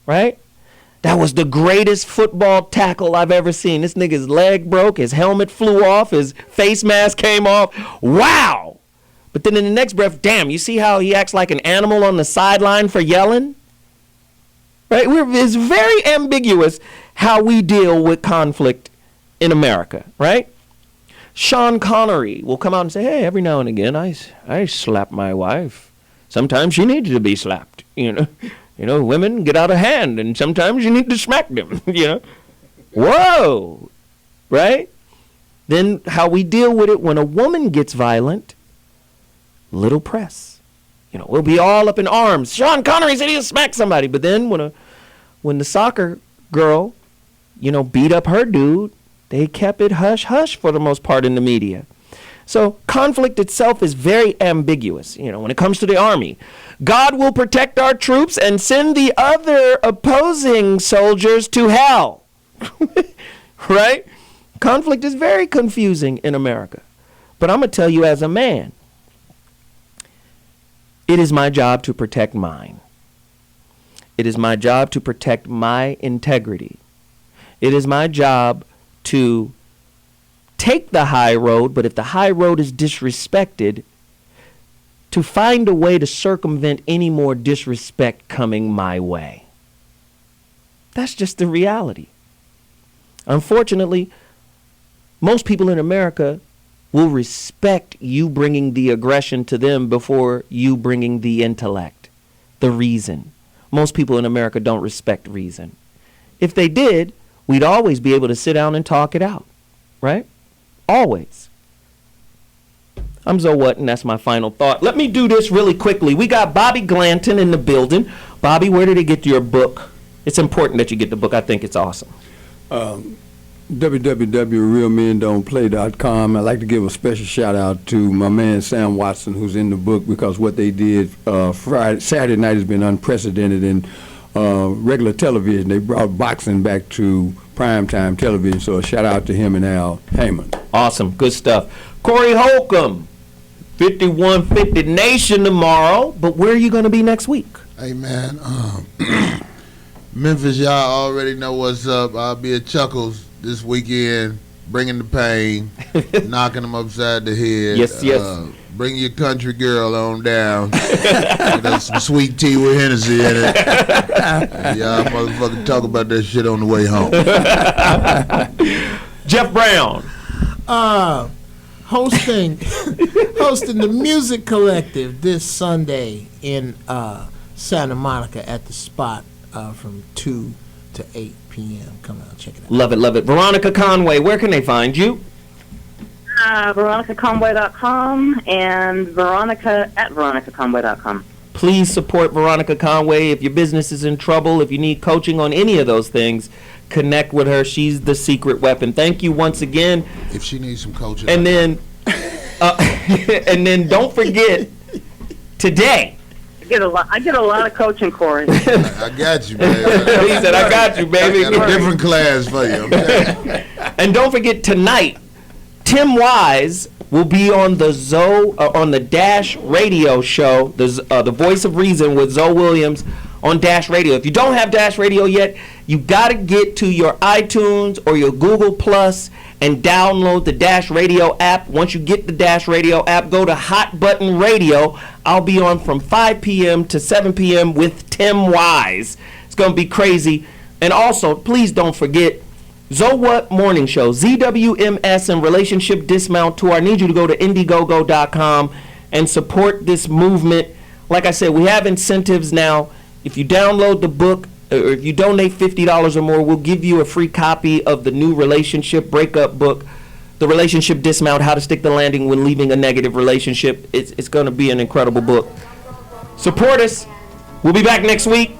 right? That was the greatest football tackle I've ever seen. This nigga's leg broke, his helmet flew off, his face mask came off. Wow! But then in the next breath, damn, you see how he acts like an animal on the sideline for yelling? Right? It's very ambiguous how we deal with conflict in America, right? Sean Connery will come out and say, hey, every now and again I slap my wife. Sometimes she needs to be slapped, women get out of hand and sometimes you need to smack them, Whoa, right? Then how we deal with it when a woman gets violent, little press. We'll be all up in arms. Sean Connery said he'll smack somebody. But then when the soccer girl, beat up her dude, they kept it hush-hush for the most part in the media. So conflict itself is very ambiguous. When it comes to the army, God will protect our troops and send the other opposing soldiers to hell. Right? Conflict is very confusing in America. But I'm going to tell you as a man, it is my job to protect mine. It is my job to protect my integrity. It is my job to take the high road, but if the high road is disrespected, to find a way to circumvent any more disrespect coming my way. That's just the reality. Unfortunately, most people in America will respect you bringing the aggression to them before you bringing the intellect, the reason. Most people in America don't respect reason. If they did, we'd always be able to sit down and talk it out, right? Always. I'm Zoe What, and that's my final thought. Let me do this really quickly. We got Bobby Glanton in the building. Bobby, where did they get your book? It's important that you get the book. I think it's awesome. www.realmendon'tplay.com. I'd like to give a special shout out to my man Sam Watson, who's in the book, because what they did Saturday night has been unprecedented in regular television. They brought boxing back to primetime television, so a shout out to him and Al Heyman. Awesome, good stuff. Corey Holcomb, 5150 Nation tomorrow, but where are you going to be next week? Hey, man, Memphis, y'all already know what's up. I'll be at Chuckles this weekend, bringing the pain, knocking them upside the head. Yes. Bring your country girl on down. There's some sweet tea with Hennessy in it. Y'all motherfucking talk about that shit on the way home. Jeff Brown. Hosting the Music Collective this Sunday in Santa Monica at the Spot from 2 to 8 p.m. Come out, check it out. Love it, love it. Veronica Conway, where can they find you? VeronicaConway.com and Veronicaconway.com. Please support Veronica Conway. If your business is in trouble, if you need coaching on any of those things, connect with her. She's the secret weapon. Thank you once again. If she needs some coaching. And then, and then don't forget, today. I get a lot of coaching, Corey. I got you, man. He said, I got you, baby. I got a different class for you. Okay? And don't forget, tonight, Tim Wise will be on the Dash Radio show, the Voice of Reason with Zoe Williams on Dash Radio. If you don't have Dash Radio yet, you got to get to your iTunes or your Google Plus and download the Dash Radio app. Once you get the Dash Radio app, go to Hot Button Radio. I'll be on from 5 p.m. to 7 p.m. with Tim Wise. It's going to be crazy. And also, please don't forget, Zoe What Morning Show, ZWMS and Relationship Dismount Tour. I need you to go to Indiegogo.com and support this movement. Like I said, we have incentives now. If you download the book, or if you donate $50 or more, we'll give you a free copy of the new relationship breakup book, The Relationship Dismount, How to Stick the Landing When Leaving a Negative Relationship. It's going to be an incredible book. Support us. We'll be back next week.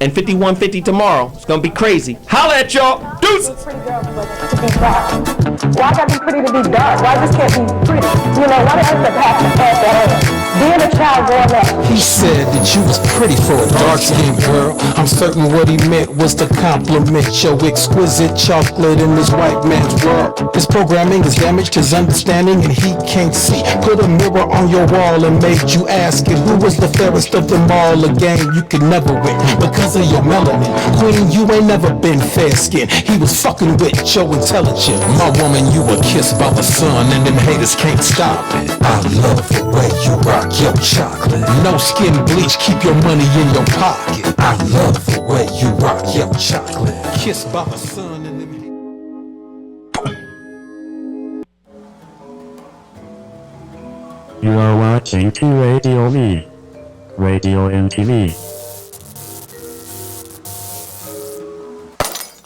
And 5150 tomorrow. It's gonna be crazy. Holla at y'all. Deuces. Pretty girl, but to be dark. Why gotta be pretty to be dark? Why just can't be pretty? You know, why do I have to pass that? Being a child growing up. He said that you was pretty for a dark-skinned girl. I'm certain what he meant was to compliment your exquisite chocolate in this white man's world. His programming has damaged his understanding and he can't see. Put a mirror on your wall and made you ask it, who was the fairest of them all? A game you could never win because of your melanin. Queen, you ain't never been fair-skinned. He was fucking with your intelligence. My woman, you were kissed by the sun and them haters can't stop it. I love the way you rock your chocolate. No skin bleach, keep your money in your pocket. I love the way you rock your chocolate. Kissed by the sun and them. You are watching T Radio Me. Radio MTV.